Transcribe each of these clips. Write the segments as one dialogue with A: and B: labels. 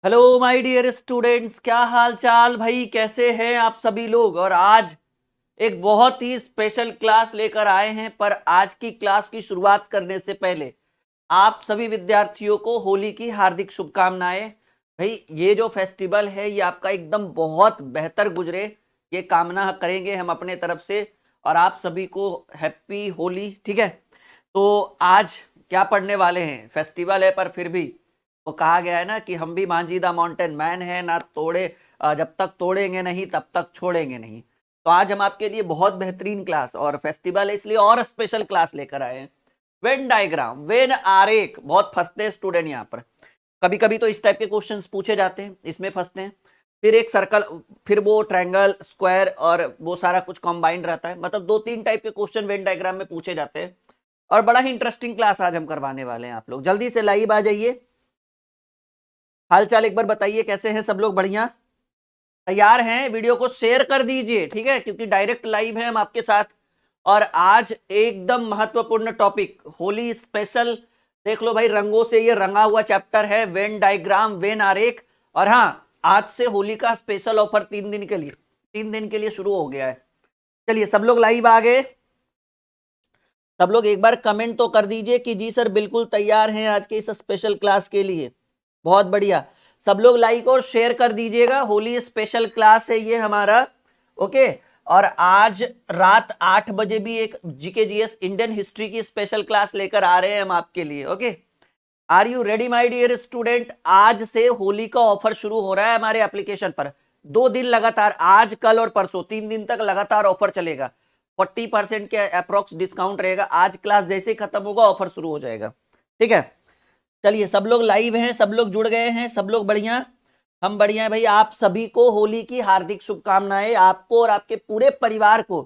A: Hello my dear students, क्या हाल चाल भाई, कैसे हैं आप सभी लोग। और आज एक बहुत ही स्पेशल क्लास लेकर आए हैं। पर आज की क्लास की शुरुआत करने से पहले आप सभी विद्यार्थियों को होली की हार्दिक शुभकामनाएं। भाई ये जो फेस्टिवल है ये आपका एकदम बहुत बेहतर गुजरे, ये कामना करेंगे हम अपने तरफ से। और आप सभी को हैप्पी होली। ठीक है, तो आज क्या पढ़ने वाले हैं, फेस्टिवल है पर फिर भी वो कहा गया है ना कि हम भी मांझी द माउंटेन मैन है ना, तोड़े जब तक तोड़ेंगे नहीं तब तक छोड़ेंगे नहीं। तो आज हम आपके लिए बहुत बेहतरीन क्लास और फेस्टिवल है इसलिए और स्पेशल क्लास लेकर आए हैं। वेन डायग्राम, वेन आरेख बहुत फंसते हैं स्टूडेंट यहाँ पर। कभी कभी तो इस टाइप के क्वेश्चंस पूछे जाते हैं, इसमें फंसते हैं। फिर एक सर्कल, फिर वो ट्रायंगल, स्क्वायर और वो सारा कुछ कंबाइंड रहता है। मतलब दो तीन टाइप के क्वेश्चन वेन डायग्राम में पूछे जाते हैं। और बड़ा ही इंटरेस्टिंग क्लास आज हम करवाने वाले हैं। आप लोग जल्दी से लाइव आ जाइए। हालचाल एक बार बताइए, कैसे हैं सब लोग? बढ़िया, तैयार हैं? वीडियो को शेयर कर दीजिए, ठीक है, क्योंकि डायरेक्ट लाइव है हम आपके साथ। और आज एकदम महत्वपूर्ण टॉपिक, होली स्पेशल। देख लो भाई, रंगों से ये रंगा हुआ चैप्टर है, वेन डायग्राम, वेन आरेख। और हाँ, आज से होली का स्पेशल ऑफर 3 दिन के लिए, 3 दिन के लिए शुरू हो गया है। चलिए सब लोग लाइव आ गए। सब लोग एक बार कमेंट तो कर दीजिए कि जी सर बिल्कुल तैयार हैं आज के इस स्पेशल क्लास के लिए। बहुत बढ़िया, सब लोग लाइक और शेयर कर दीजिएगा। होली स्पेशल क्लास है ये हमारा, ओके। और आज रात 8 बजे भी एक जीके जीएस इंडियन हिस्ट्री की स्पेशल क्लास लेकर आ रहे हैं हम आपके लिए, okay. Are you ready my dear student? आज से होली का ऑफर शुरू हो रहा है हमारे एप्लीकेशन पर। 2 दिन लगातार, आज कल और परसों, 3 दिन तक लगातार ऑफर चलेगा। 40% के अप्रोक्स डिस्काउंट रहेगा। आज क्लास जैसे ही खत्म होगा ऑफर शुरू हो जाएगा, ठीक है। चलिए सब लोग लाइव हैं, सब लोग जुड़ गए हैं, सब लोग बढ़िया। हम बढ़िया हैं भाई। आप सभी को होली की हार्दिक शुभकामनाएं, आपको और आपके पूरे परिवार को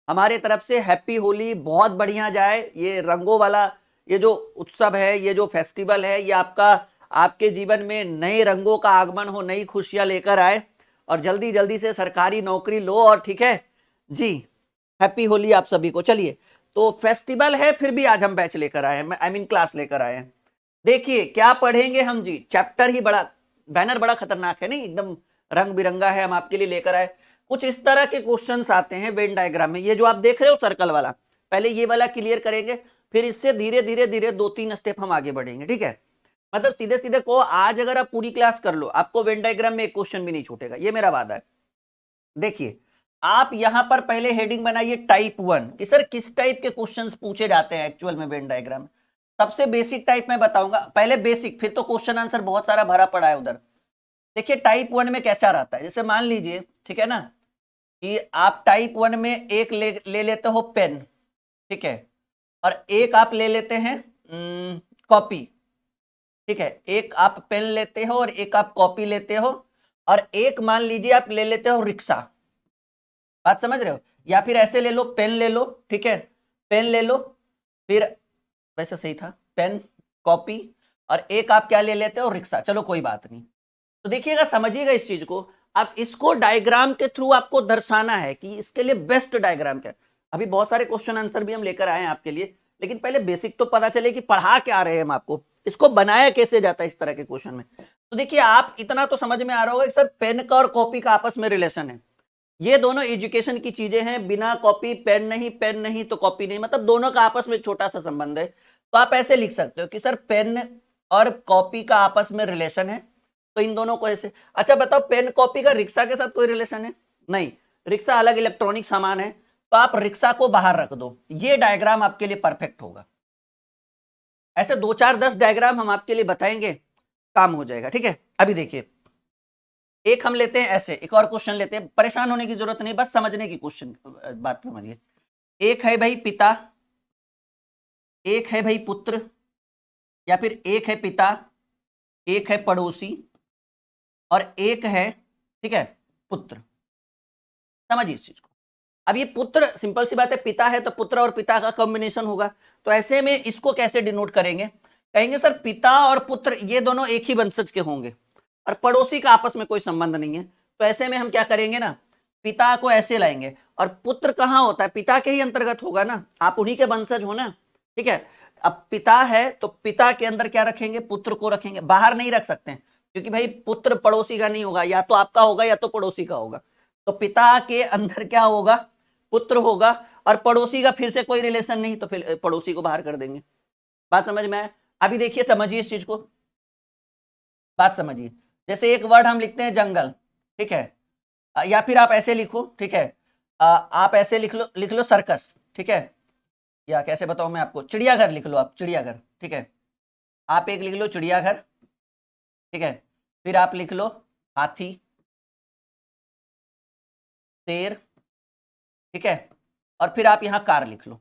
A: हमारे तरफ से हैप्पी होली। बहुत बढ़िया जाए ये रंगों वाला, ये जो उत्सव है, ये जो फेस्टिवल है, ये आपका, आपके जीवन में नए रंगों का आगमन हो, नई खुशियां लेकर आए। और जल्दी जल्दी से सरकारी नौकरी लो। और ठीक है जी, हैप्पी होली आप सभी को। चलिए, तो फेस्टिवल है फिर भी आज हम बैच लेकर आए हैं, आई मीन क्लास लेकर आए हैं। देखिए क्या पढ़ेंगे हम जी, चैप्टर ही बड़ा, बैनर बड़ा खतरनाक है नहीं, एकदम रंग बिरंगा है, हम आपके लिए लेकर आए। कुछ इस तरह के क्वेश्चंस आते हैं वेन डायग्राम में। ये जो आप देख रहे हो सर्कल वाला, पहले ये वाला क्लियर करेंगे, फिर इससे धीरे धीरे धीरे 2-3 स्टेप हम आगे बढ़ेंगे, ठीक है। मतलब सीधे सीधे को आज अगर आप पूरी क्लास कर लो, आपको वेन डायग्राम में एक क्वेश्चन भी नहीं छूटेगा, ये मेरा वादा है। देखिए, आप यहां पर पहले हेडिंग बनाइए टाइप 1 कि सर किस टाइप के क्वेश्चंस पूछे जाते हैं एक्चुअल में वेन डायग्राम। सबसे बेसिक टाइप में बताऊंगा, पहले बेसिक, फिर तो क्वेश्चन आंसर बहुत सारा भरा पड़ा है उधर। देखिए टाइप 1 में कैसा रहता है, जैसे मान लीजिए, ठीक है ना, कि आप टाइप 1 में एक ले लेते हो पेन, ठीक है, और एक आप ले लेते हैं कॉपी, ठीक है। एक आप पेन लेते हो और एक आप कॉपी लेते हो, और एक मान लीजिए आप ले लेते हो रिक्शा। बात समझ रहे हो? या फिर ऐसे ले लो, पेन ले लो, ठीक है, पेन ले लो, फिर वैसे सही था, पेन, कॉपी, और एक आप क्या ले लेते हो, रिक्शा। चलो कोई बात नहीं। तो देखिएगा, समझिएगा इस चीज को। अब इसको डायग्राम के थ्रू आपको दर्शाना है कि इसके लिए बेस्ट डायग्राम क्या है। अभी बहुत सारे क्वेश्चन आंसर भी हम लेकर आए हैं आपके लिए, लेकिन पहले बेसिक तो पता चले कि पढ़ा क्या रहे हैं हम आपको, इसको बनाया कैसे जाता है इस तरह के क्वेश्चन में। तो देखिए, आप इतना तो समझ में आ रहा होगा कि सर पेन का और कॉपी का आपस में रिलेशन है। ये दोनों एजुकेशन की चीजें हैं, बिना कॉपी पेन नहीं, पेन नहीं तो कॉपी नहीं, मतलब दोनों का आपस में एक छोटा सा संबंध है। तो आप ऐसे लिख सकते हो कि सर पेन और कॉपी का आपस में रिलेशन है, तो इन दोनों को ऐसे। अच्छा बताओ, पेन कॉपी का रिक्शा के साथ कोई रिलेशन है? नहीं, रिक्शा अलग इलेक्ट्रॉनिक सामान है, तो आप रिक्शा को बाहर रख दो, ये डायग्राम आपके लिए परफेक्ट होगा। ऐसे 2-4-10 डायग्राम हम आपके लिए बताएंगे, काम हो जाएगा, ठीक है। अभी देखिए, एक हम लेते हैं ऐसे, एक और क्वेश्चन लेते हैं, परेशान होने की जरूरत नहीं, बस समझने की क्वेश्चन बात समझिए। एक है भाई पिता, एक है भाई पुत्र, या फिर एक है पिता, एक है पड़ोसी, और एक है, ठीक है, पुत्र। समझिए इस चीज को। अब ये पुत्र, सिंपल सी बात है, पिता है तो पुत्र और पिता का कॉम्बिनेशन होगा। तो ऐसे में इसको कैसे डिनोट करेंगे? कहेंगे सर पिता और पुत्र ये दोनों एक ही वंशज के होंगे, और पड़ोसी का आपस में कोई संबंध नहीं है। तो ऐसे में हम क्या करेंगे ना, पिता को ऐसे लाएंगे, और पुत्र कहाँ होता है, पिता के ही अंतर्गत होगा ना, आप उन्हीं के वंशज हो ना, ठीक है। अब पिता है तो पिता के अंदर क्या रखेंगे, पुत्र को रखेंगे, बाहर नहीं रख सकते हैं। क्योंकि भाई पुत्र पड़ोसी का नहीं होगा, या तो आपका होगा या तो पड़ोसी का होगा। तो पिता के अंदर क्या होगा, पुत्र होगा, और पड़ोसी का फिर से कोई रिलेशन नहीं, तो फिर पड़ोसी को बाहर कर देंगे। बात समझ में आए? अभी देखिए, समझिए इस चीज को, बात समझिए। जैसे एक वर्ड हम लिखते हैं जंगल, ठीक है, या फिर आप ऐसे लिखो, ठीक है, आप ऐसे लिख लो सर्कस, ठीक है, या कैसे बताऊं मैं आपको, चिड़ियाघर लिख लो आप, चिड़ियाघर, ठीक है, आप एक लिख लो चिड़ियाघर, ठीक है, फिर आप लिख लो हाथी, शेर, ठीक है, और फिर आप यहां कार लिख लो,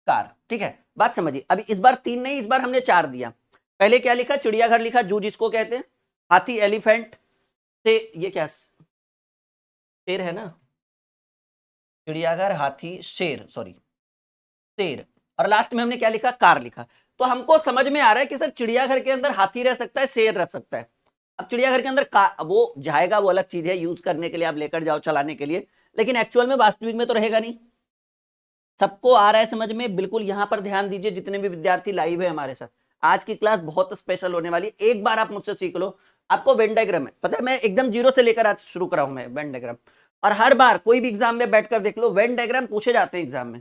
A: कार, ठीक है। बात समझिए, अभी इस बार 3 नहीं, इस बार हमने 4 दिया। पहले क्या लिखा, चिड़ियाघर लिखा, जू जिसको कहते हैं, हाथी एलिफेंट से, ये क्या शेर है ना, चिड़ियाघर हाथी शेर, सॉरी शेर, और लास्ट में हमने क्या लिखा, कार लिखा। तो हमको समझ में आ रहा है कि सर चिड़ियाघर के अंदर हाथी रह सकता है, शेर रह सकता है। अब चिड़ियाघर के अंदर वो जाएगा, वो अलग चीज है, यूज करने के लिए आप लेकर जाओ, चलाने के लिए, लेकिन एक्चुअल में वास्तविक में तो रहेगा नहीं। सबको आ रहा है समझ में? बिल्कुल यहां पर ध्यान दीजिए, जितने भी विद्यार्थी लाइव है हमारे साथ, आज की क्लास बहुत स्पेशल होने वाली है। एक बार आप मुझसे सीख लो, आपको वेन डायग्राम है, पता है मैं एकदम जीरो से लेकर आज शुरू करा हूं मैं वेन डायग्राम, और हर बार कोई भी एग्जाम में बैठकर देख लो, वेन डायग्राम पूछे जाते हैं एग्जाम में।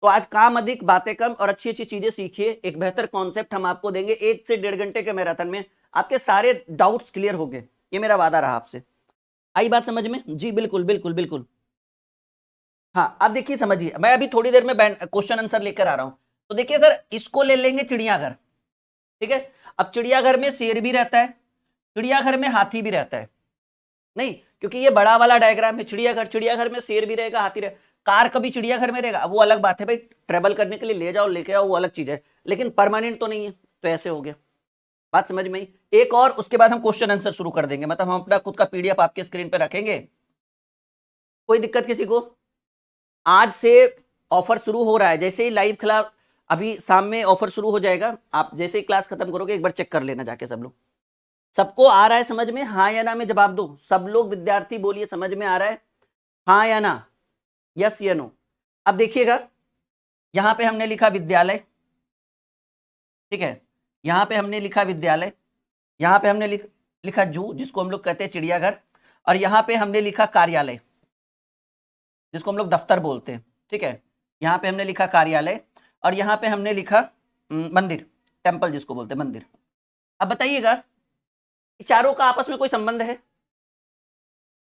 A: तो आज काम अधिक बातें कम, और अच्छी अच्छी चीजें सीखिए। एक बेहतर कॉन्सेप्ट हम आपको देंगे, 1 से 1.5 घंटे के मैराथन में आपके सारे डाउट्स क्लियर हो गए, ये मेरा वादा रहा आपसे। आई बात समझ में? जी बिल्कुल बिल्कुल बिल्कुल। हाँ, अब देखिए समझिए, मैं अभी थोड़ी देर में क्वेश्चन आंसर लेकर आ रहा हूं। तो देखिए सर, इसको ले लेंगे चिड़ियाघर, ठीक है। अब चिड़ियाघर में शेर भी रहता है, चिड़ियाघर में हाथी भी रहता है, नहीं क्योंकि ये बड़ा वाला डायग्राम है, चिड़ियाघर, चिड़ियाघर में शेर भी रहेगा, हाथी रहेगा। कार कभी चिड़ियाघर में रहेगा, वो अलग बात है भाई, ट्रेवल करने के लिए ले जाओ लेके आओ, वो अलग चीज है, लेकिन परमानेंट तो नहीं है। तो ऐसे हो गया, बात समझ में आई? एक और, उसके बाद हम क्वेश्चन आंसर शुरू कर देंगे, मतलब हम अपना खुद का पीडीएफ आपके स्क्रीन पे रखेंगे। कोई दिक्कत किसी को? आज से ऑफर शुरू हो रहा है, जैसे ही लाइव क्लास, अभी शाम में ऑफर शुरू हो जाएगा, आप जैसे ही क्लास खत्म करोगे एक बार चेक कर लेना जाके सब लोग। सबको आ रहा है समझ में? हाँ या ना में जवाब दो, सब लोग विद्यार्थी बोलिए, समझ में आ रहा है, हाँ या ना, यस या नो। अब देखिएगा, यहां पे हमने लिखा विद्यालय, ठीक है, यहां पे हमने लिखा विद्यालय, यहां पे हमने लिखा जू जिसको हम लोग कहते हैं चिड़ियाघर, और यहां पे हमने लिखा कार्यालय जिसको हम लोग दफ्तर बोलते हैं, ठीक है, यहां पे हमने लिखा कार्यालय, और यहां पे हमने लिखा मंदिर, टेम्पल जिसको बोलते हैं मंदिर। अब बताइएगा, चारों का आपस में कोई संबंध है?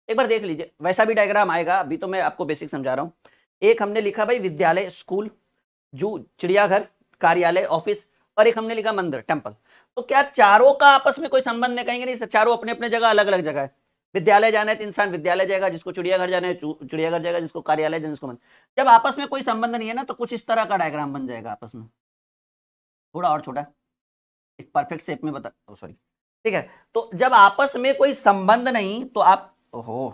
A: एक बार देख लीजिए, वैसा भी डायग्राम आएगा, अभी तो मैं आपको बेसिक समझा रहा हूं। एक हमने लिखा भाई विद्यालय स्कूल, जू चिड़ियाघर, कार्यालय ऑफिस, और एक हमने लिखा मंदिर टेम्पल। तो क्या चारों का आपस में कोई संबंध है? कहेंगे नहीं सर, चारों अपने अपने जगह अलग अलग जगह है। विद्यालय जाना है तो इंसान विद्यालय जाएगा, जिसको चिड़ियाघर जाना है चिड़ियाघर जाएगा, जिसको कार्यालय जाना जिसको मंदिर। जब आपस में कोई संबंध नहीं है ना, तो कुछ इस तरह का डायग्राम बन जाएगा आपस में, थोड़ा और छोटा, एक परफेक्ट शेप में बता, सॉरी, ठीक है। तो जब आपस में कोई संबंध नहीं तो आप, ओहो,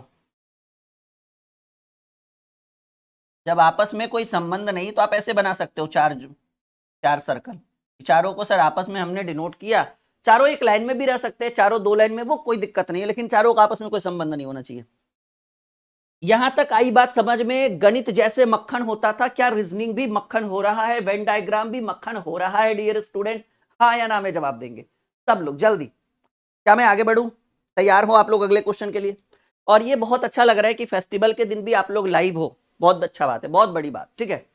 A: जब आपस में कोई संबंध नहीं तो आप ऐसे बना सकते हो, चार सर्कल, चारों को सर आपस में हमने डिनोट किया। चारों एक लाइन में भी रह सकते हैं, चारों 2 लाइन में, वो कोई दिक्कत नहीं है, लेकिन चारों का आपस में कोई संबंध नहीं होना चाहिए। यहां तक आई बात समझ में? गणित जैसे मक्खन होता था, क्या रीजनिंग भी मक्खन हो रहा है, वेन डायग्राम भी मक्खन हो रहा है डियर स्टूडेंट? हाँ या ना में जवाब देंगे सब लोग जल्दी। क्या मैं आगे बढ़ूं? तैयार हो आप लोग अगले क्वेश्चन के लिए? और ये बहुत अच्छा लग रहा है कि फेस्टिवल के दिन भी आप लोग लाइव हो, बहुत अच्छा बात है, बहुत बड़ी बात, ठीक है।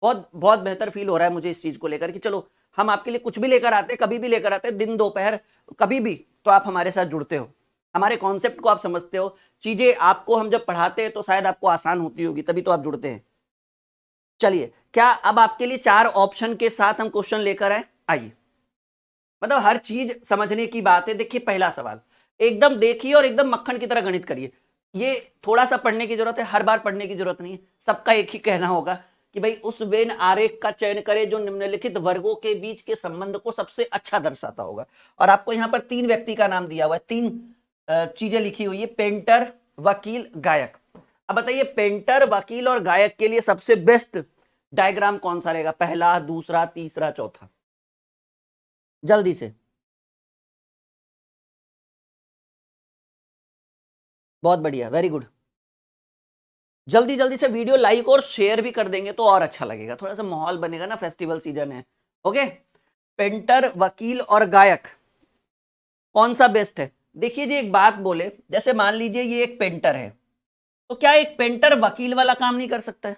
A: बहुत बहुत बेहतर फील हो रहा है मुझे इस चीज को लेकर कि चलो हम आपके लिए कुछ भी लेकर आते, कभी भी लेकर आते, दिन दोपहर कभी भी, तो आप हमारे साथ जुड़ते हो, हमारे कॉन्सेप्ट को आप समझते हो, चीजें आपको हम जब पढ़ाते हैं तो शायद आपको आसान होती होगी, तभी तो आप जुड़ते हैं। चलिए, क्या अब आपके लिए 4 ऑप्शन के साथ हम क्वेश्चन लेकर आए? आइए, मतलब हर चीज समझने की बात है। देखिए पहला सवाल एकदम देखिए और एकदम मक्खन की तरह गणित करिए। ये थोड़ा सा पढ़ने की जरूरत है, हर बार पढ़ने की जरूरत नहीं है। सबका एक ही कहना होगा कि भाई उस वेन आरेख का चयन करें जो निम्नलिखित वर्गों के बीच के संबंध को सबसे अच्छा दर्शाता होगा। और आपको यहाँ पर 3 व्यक्ति का नाम दिया हुआ है, 3 चीजें लिखी हुई है, पेंटर, वकील, गायक। अब बताइए पेंटर, वकील और गायक के लिए सबसे बेस्ट डायग्राम कौन सा रहेगा? पहला, दूसरा, तीसरा, चौथा? जल्दी से, बहुत बढ़िया, वेरी गुड। जल्दी जल्दी से वीडियो लाइक और शेयर भी कर देंगे तो और अच्छा लगेगा, थोड़ा सा माहौल बनेगा ना, फेस्टिवल सीजन है। ओके, पेंटर, वकील और गायक, कौन सा बेस्ट है? देखिए जी, एक बात बोले, जैसे मान लीजिए ये एक पेंटर है, तो क्या एक पेंटर वकील वाला काम नहीं कर सकता है?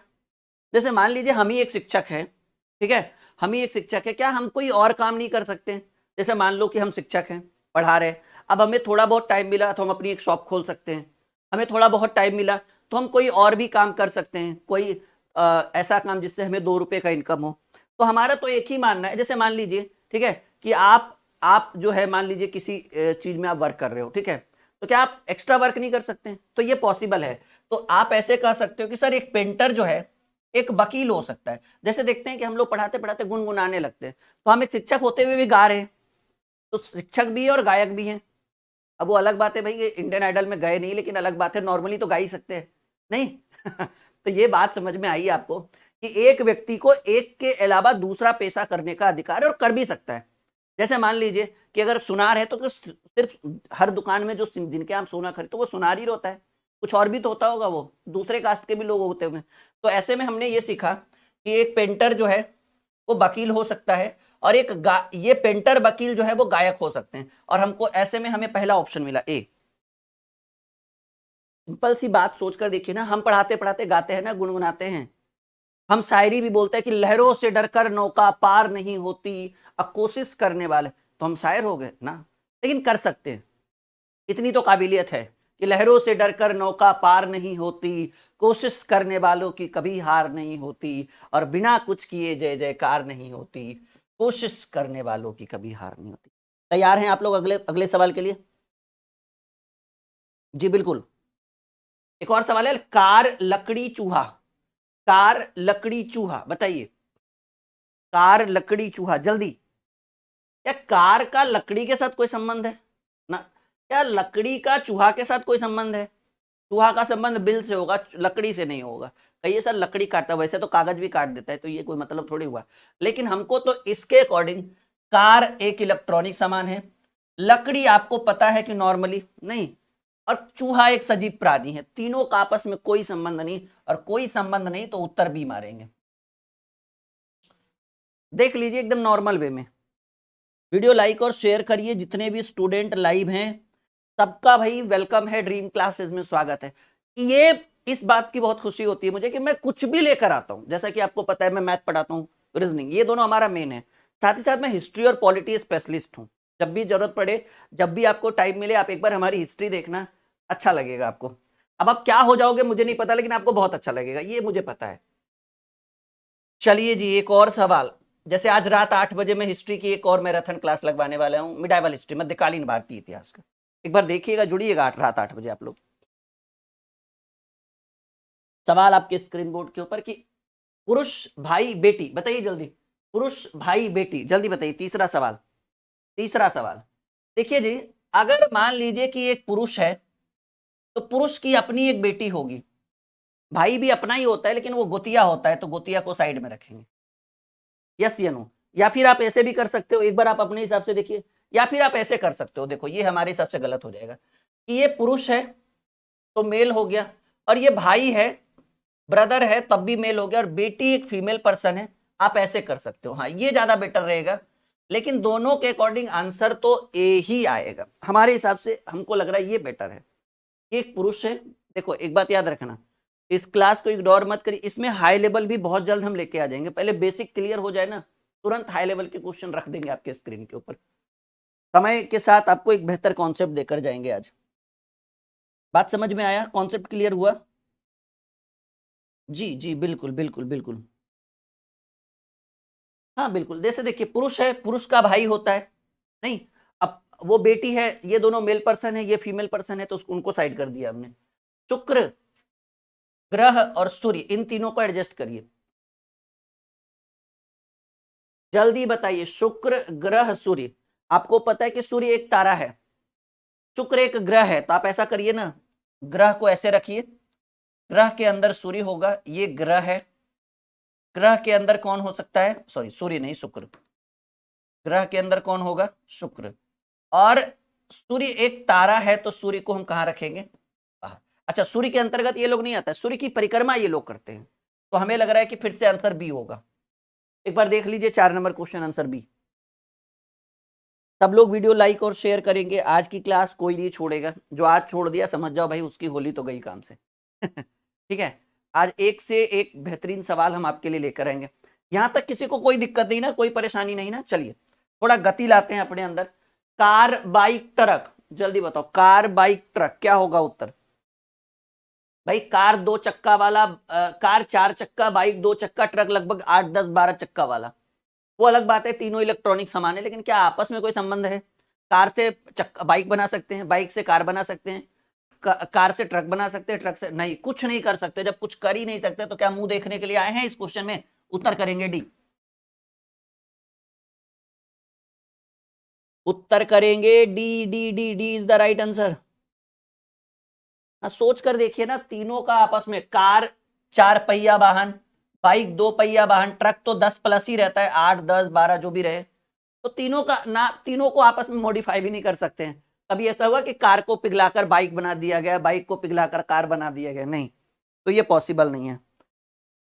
A: जैसे मान लीजिए हम ही एक शिक्षक है, ठीक है, हम ही एक शिक्षक है, क्या हम कोई और काम नहीं कर सकते हैं? जैसे मान लो कि हम शिक्षक हैं, पढ़ा रहे हैं, अब हमें थोड़ा बहुत टाइम मिला तो हम अपनी एक शॉप खोल सकते हैं, हमें थोड़ा बहुत टाइम मिला तो हम कोई और भी काम कर सकते हैं, कोई ऐसा काम जिससे हमें 2 रुपए का इनकम हो। तो हमारा तो एक ही मानना है, जैसे मान लीजिए, ठीक है, कि आप जो है मान लीजिए किसी चीज में आप वर्क कर रहे हो, ठीक है, तो क्या आप एक्स्ट्रा वर्क नहीं कर सकते हैं? तो ये पॉसिबल है। तो आप ऐसे कह सकते हो कि सर एक पेंटर जो है एक वकील हो सकता है। जैसे देखते हैं कि हम लोग पढ़ाते पढ़ाते गुनगुनाने लगते हैं, तो हम एक शिक्षक होते हुए भी गा रहे हैं, तो शिक्षक भी है और गायक भी हैं। अब वो अलग बात है भाई, ये इंडियन आइडल में गए नहीं, लेकिन अलग बात है नॉर्मली तो गा ही सकते हैं, नहीं? तो ये बात समझ में आई आपको कि एक व्यक्ति को एक के अलावा दूसरा पेशा करने का अधिकार है और कर भी सकता है। जैसे मान लीजिए कि अगर सुनार है तो सिर्फ हर दुकान में जो जिनके आप सोना खरीदते तो वो सुनार ही होता है, कुछ और भी तो होता होगा, वो दूसरे कास्ट के भी लोग होते होंगे। तो ऐसे में हमने ये सीखा कि एक पेंटर जो है वो वकील हो सकता है और ये पेंटर वकील जो है वो गायक हो सकते हैं, और हमको ऐसे में हमें पहला ऑप्शन मिला ए। सिंपल सी बात सोचकर देखिए ना, हम पढ़ाते पढ़ाते गाते हैं ना, गुनगुनाते हैं, हम शायरी भी बोलते हैं कि लहरों से डरकर नौका पार नहीं होती, अब कोशिश करने वाले, तो हम शायर हो गए ना, लेकिन कर सकते हैं, इतनी तो काबिलियत है कि लहरों से डरकर नौका पार नहीं होती, कोशिश करने वालों की कभी हार नहीं होती, और बिना कुछ किए जय जयकार नहीं होती, कोशिश करने वालों की कभी हार नहीं होती। तैयार हैं आप लोग अगले अगले सवाल के लिए? जी बिल्कुल। एक और सवाल है, कार लकड़ी चूहा, कार लकड़ी चूहा, बताइए, कार लकड़ी चूहा, जल्दी। क्या कार का लकड़ी के साथ कोई संबंध है ना? क्या लकड़ी का चूहा के साथ कोई संबंध है? चूहा का संबंध बिल से होगा, लकड़ी से नहीं होगा। कहिए सर लकड़ी काटता है, वैसे तो कागज भी काट देता है, तो ये कोई मतलब थोड़ी हुआ। लेकिन हमको तो इसके अकॉर्डिंग कार एक इलेक्ट्रॉनिक सामान है, लकड़ी आपको पता है कि नॉर्मली नहीं, और चूहा एक सजीव प्राणी है, तीनों का आपस में कोई संबंध नहीं, और कोई संबंध नहीं तो उत्तर भी मारेंगे। देख लीजिए एकदम नॉर्मल वे में। वीडियो लाइक और शेयर करिए, जितने भी स्टूडेंट लाइव हैं सबका भाई वेलकम है, ड्रीम क्लासेस में स्वागत है। ये इस बात की बहुत खुशी होती है मुझे कि मैं कुछ भी लेकर आता हूं, जैसा कि आपको पता है मैं मैथ पढ़ाता हूं, रीजनिंग, ये दोनों हमारा मेन है, साथ ही साथ मैं हिस्ट्री और पॉलिटी स्पेशलिस्ट हूं। जब भी जरूरत पड़े, जब भी आपको टाइम मिले, आप एक बार हमारी हिस्ट्री देखना, अच्छा लगेगा आपको। अब आप क्या हो जाओगे मुझे नहीं पता, लेकिन आपको बहुत अच्छा लगेगा, ये मुझे पता है। चलिए जी, एक और सवाल। जैसे आज रात 8 बजे मैं हिस्ट्री की एक और मैराथन क्लास लगवाने वाला हूं, मिडाइवल हिस्ट्री, मध्यकालीन भारतीय इतिहास का। एक बार देखिएगा, जुड़िएगा रात 8 बजे आप लोग। सवाल आपके स्क्रीन बोर्ड के ऊपर कि पुरुष भाई बेटी, बताइए जल्दी, पुरुष भाई बेटी, जल्दी बताइए। तीसरा सवाल, तीसरा सवाल। देखिए जी, अगर मान लीजिए कि एक पुरुष है तो पुरुष की अपनी एक बेटी होगी, भाई भी अपना ही होता है लेकिन वो गोतिया होता है, तो गोतिया को साइड में रखेंगे, यस या नो? या फिर आप ऐसे भी कर सकते हो, एक बार आप अपने हिसाब से देखिए, या फिर आप ऐसे कर सकते हो, देखो ये हमारे हिसाब से गलत हो जाएगा कि ये पुरुष है तो मेल हो गया, और ये भाई है, ब्रदर है, तब भी मेल हो गया, और बेटी एक फीमेल पर्सन है, आप ऐसे कर सकते हो, हाँ ये ज्यादा बेटर रहेगा। लेकिन दोनों के अकॉर्डिंग आंसर तो ए ही आएगा हमारे हिसाब से, हमको लग रहा है ये बेटर है कि एक पुरुष है। देखो एक बात याद रखना, इस क्लास को इग्नोर मत करिए, इसमें हाई लेवल भी बहुत जल्द हम लेके आ जाएंगे, पहले बेसिक क्लियर हो जाए ना, तुरंत हाई लेवल के क्वेश्चन रख देंगे आपके स्क्रीन के ऊपर, समय के साथ आपको एक बेहतर कॉन्सेप्ट देकर जाएंगे आज। बात समझ में आया, कॉन्सेप्ट क्लियर हुआ? जी जी बिल्कुल बिल्कुल बिल्कुल, हाँ बिल्कुल। जैसे देखिए पुरुष है, पुरुष का भाई होता है, नहीं, अब वो बेटी है, ये दोनों मेल पर्सन है, ये फीमेल पर्सन है, तो उनको साइड कर दिया हमने। शुक्र ग्रह और सूर्य, इन तीनों को एडजस्ट करिए, जल्दी बताइए। शुक्र ग्रह सूर्य, आपको पता है कि सूर्य एक तारा है, शुक्र एक ग्रह है, तो आप ऐसा करिए ना, ग्रह को ऐसे रखिए, ग्रह के अंदर सूर्य होगा, ये ग्रह है, ग्रह के अंदर कौन हो सकता है, सॉरी सूर्य नहीं शुक्र, ग्रह के अंदर कौन होगा, शुक्र, और सूर्य एक तारा है, तो सूर्य को हम कहां रखेंगे, बाहर। अच्छा सूर्य के अंतर्गत ये लोग नहीं आता है, सूर्य की परिक्रमा ये लोग करते हैं, तो हमें लग रहा है कि फिर से आंसर बी होगा। एक बार देख लीजिए 4 नंबर क्वेश्चन आंसर बी। सब लोग वीडियो लाइक और शेयर करेंगे। आज की क्लास कोई नहीं छोड़ेगा, जो आज छोड़ दिया समझ जाओ भाई उसकी होली तो गई काम से। ठीक है, आज एक से एक बेहतरीन सवाल हम आपके लिए लेकर आएंगे। यहां तक किसी को कोई दिक्कत नहीं ना, कोई परेशानी नहीं ना? चलिए थोड़ा गति लाते हैं अपने अंदर। कार बाइक ट्रक, जल्दी बताओ, कार बाइक ट्रक क्या होगा उत्तर? भाई कार 2 चक्का वाला, कार 4 चक्का, बाइक 2 चक्का, ट्रक लगभग 8 10 12 चक्का वाला। वो अलग बात है, तीनों इलेक्ट्रॉनिक सामान है, लेकिन क्या आपस में कोई संबंध है? कार से बाइक बना सकते हैं, बाइक से कार बना सकते हैं, कार से ट्रक बना सकते हैं, ट्रक से नहीं, कुछ नहीं कर सकते। जब कुछ कर ही नहीं सकते तो क्या मुंह देखने के लिए आए हैं इस क्वेश्चन में? उत्तर करेंगे डी, उत्तर करेंगे D, D D D is the right answer. सोच कर देखिए ना, तीनों का आपस में, कार 4 पहिया वाहन, बाइक 2 पहिया वाहन, ट्रक तो 10 प्लस ही रहता है, 8 10 12 जो भी रहे, तो तीनों का ना, तीनों को आपस में मॉडिफाई भी नहीं कर सकते हैं। कभी ऐसा हुआ कि कार को पिघलाकर बाइक बना दिया गया, बाइक को पिघलाकर कार बना दिया गया? नहीं, तो ये पॉसिबल नहीं है।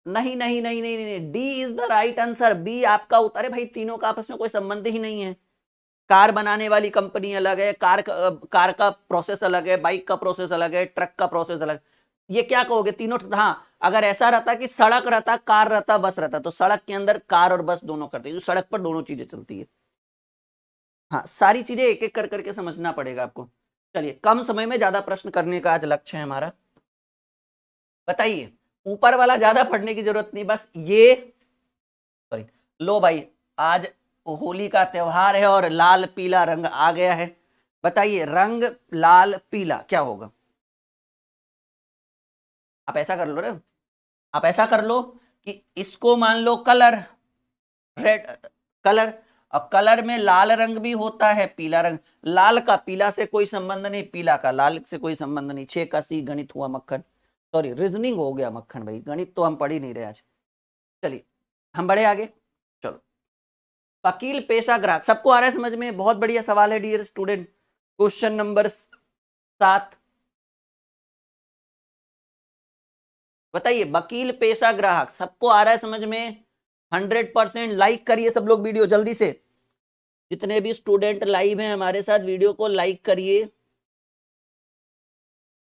A: नहीं नहीं नहीं नहीं नहीं, D is the right answer, B आपका उत्तर। अरे भाई तीनों का आपस में कोई संबंध ही नहीं है। कार बनाने वाली कंपनी अलग है, कार का प्रोसेस अलग है, बाइक का प्रोसेस अलग है, ट्रक का प्रोसेस अलग। ये क्या कहोगे तीनों? हाँ, अगर ऐसा रहता कि सड़क रहता, कार रहता, बस रहता, तो सड़क के अंदर कार और बस दोनों करते हैं, सड़क पर दोनों चीजें चलती है। हाँ, सारी चीजें एक एक कर करके समझना पड़ेगा आपको। चलिए, कम समय में ज्यादा प्रश्न करने का आज लक्ष्य है हमारा। बताइए, ऊपर वाला ज्यादा पढ़ने की जरूरत नहीं, बस ये, सॉरी, लो भाई, आज होली का त्योहार है और लाल पीला रंग आ गया है। बताइए, रंग लाल पीला क्या होगा? आप ऐसा कर लो ना, आप ऐसा कर लो कि इसको मान लो कलर, रेड कलर, और कलर में लाल रंग भी होता है, पीला रंग। लाल का पीला से कोई संबंध नहीं, पीला का लाल से कोई संबंध नहीं। 6 का सी गणित हुआ मक्खन, सॉरी रीजनिंग हो गया मक्खन भाई, गणित तो हम पढ़ ही नहीं रहे आज। चलिए हम बढ़े आगे। चलो, वकील पेशा ग्राहक सबको आ रहा है समझ में? बहुत बढ़िया सवाल है डियर स्टूडेंट। क्वेश्चन नंबर 7, बताइए, वकील पेशा ग्राहक सबको आ रहा है समझ में? 100% लाइक करिए सब लोग वीडियो जल्दी से। जितने भी स्टूडेंट लाइव हैं हमारे साथ, वीडियो को लाइक करिए,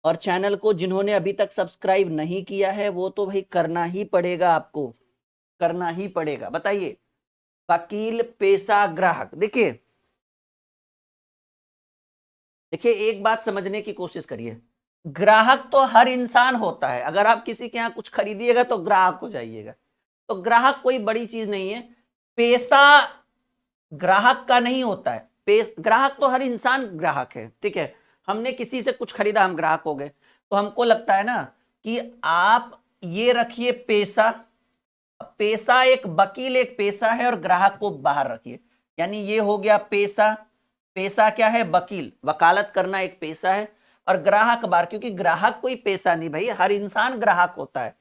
A: और चैनल को जिन्होंने अभी तक सब्सक्राइब नहीं किया है वो तो भाई करना ही पड़ेगा, आपको करना ही पड़ेगा। बताइए, वकील पेशा ग्राहक, देखिए देखिए, एक बात समझने की कोशिश करिए। ग्राहक तो हर इंसान होता है, अगर आप किसी के यहां कुछ खरीदिएगा तो ग्राहक हो जाइएगा, तो ग्राहक कोई बड़ी चीज नहीं है। पेशा ग्राहक का नहीं होता है, ग्राहक तो हर इंसान ग्राहक है, ठीक है? हमने किसी से कुछ खरीदा, हम ग्राहक हो गए, तो हमको लगता है ना कि आप ये रखिए पेशा, पेशा एक, वकील एक पेशा है, और ग्राहक को बाहर रखिए, यानी ये हो गया पेशा। पेशा क्या है? वकील, वकालत करना एक पेशा है, और ग्राहक बाहर, क्योंकि ग्राहक कोई पेशा नहीं भाई, हर इंसान ग्राहक होता है।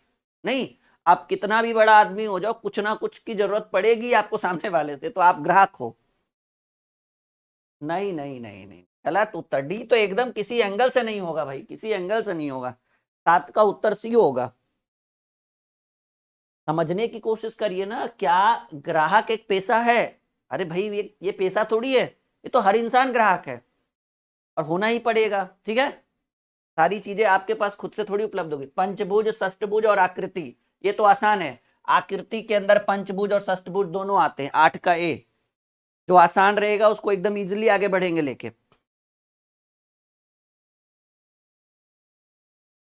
A: नहीं, आप कितना भी बड़ा आदमी हो जाओ, कुछ ना कुछ की जरूरत पड़ेगी आपको सामने वाले से, तो आप ग्राहक हो। नहीं नहीं नहीं नहीं, गलत उत्तर। डी तो एकदम किसी एंगल से नहीं होगा भाई, किसी एंगल से नहीं होगा। 7 का उत्तर सी होगा। समझने की कोशिश करिए ना, क्या ग्राहक एक पेशा है? अरे भाई ये पेशा थोड़ी है, ये तो हर इंसान ग्राहक है, और होना ही पड़ेगा, ठीक है? सारी चीजें आपके पास खुद से थोड़ी उपलब्ध होगी। पंचभुज, षष्टभुज और आकृति, ये तो आसान है। आकृति के अंदर पंचभुज और षष्टभुज दोनों आते हैं। 8 का ए, जो आसान रहेगा उसको एकदम इजीली आगे बढ़ेंगे लेके।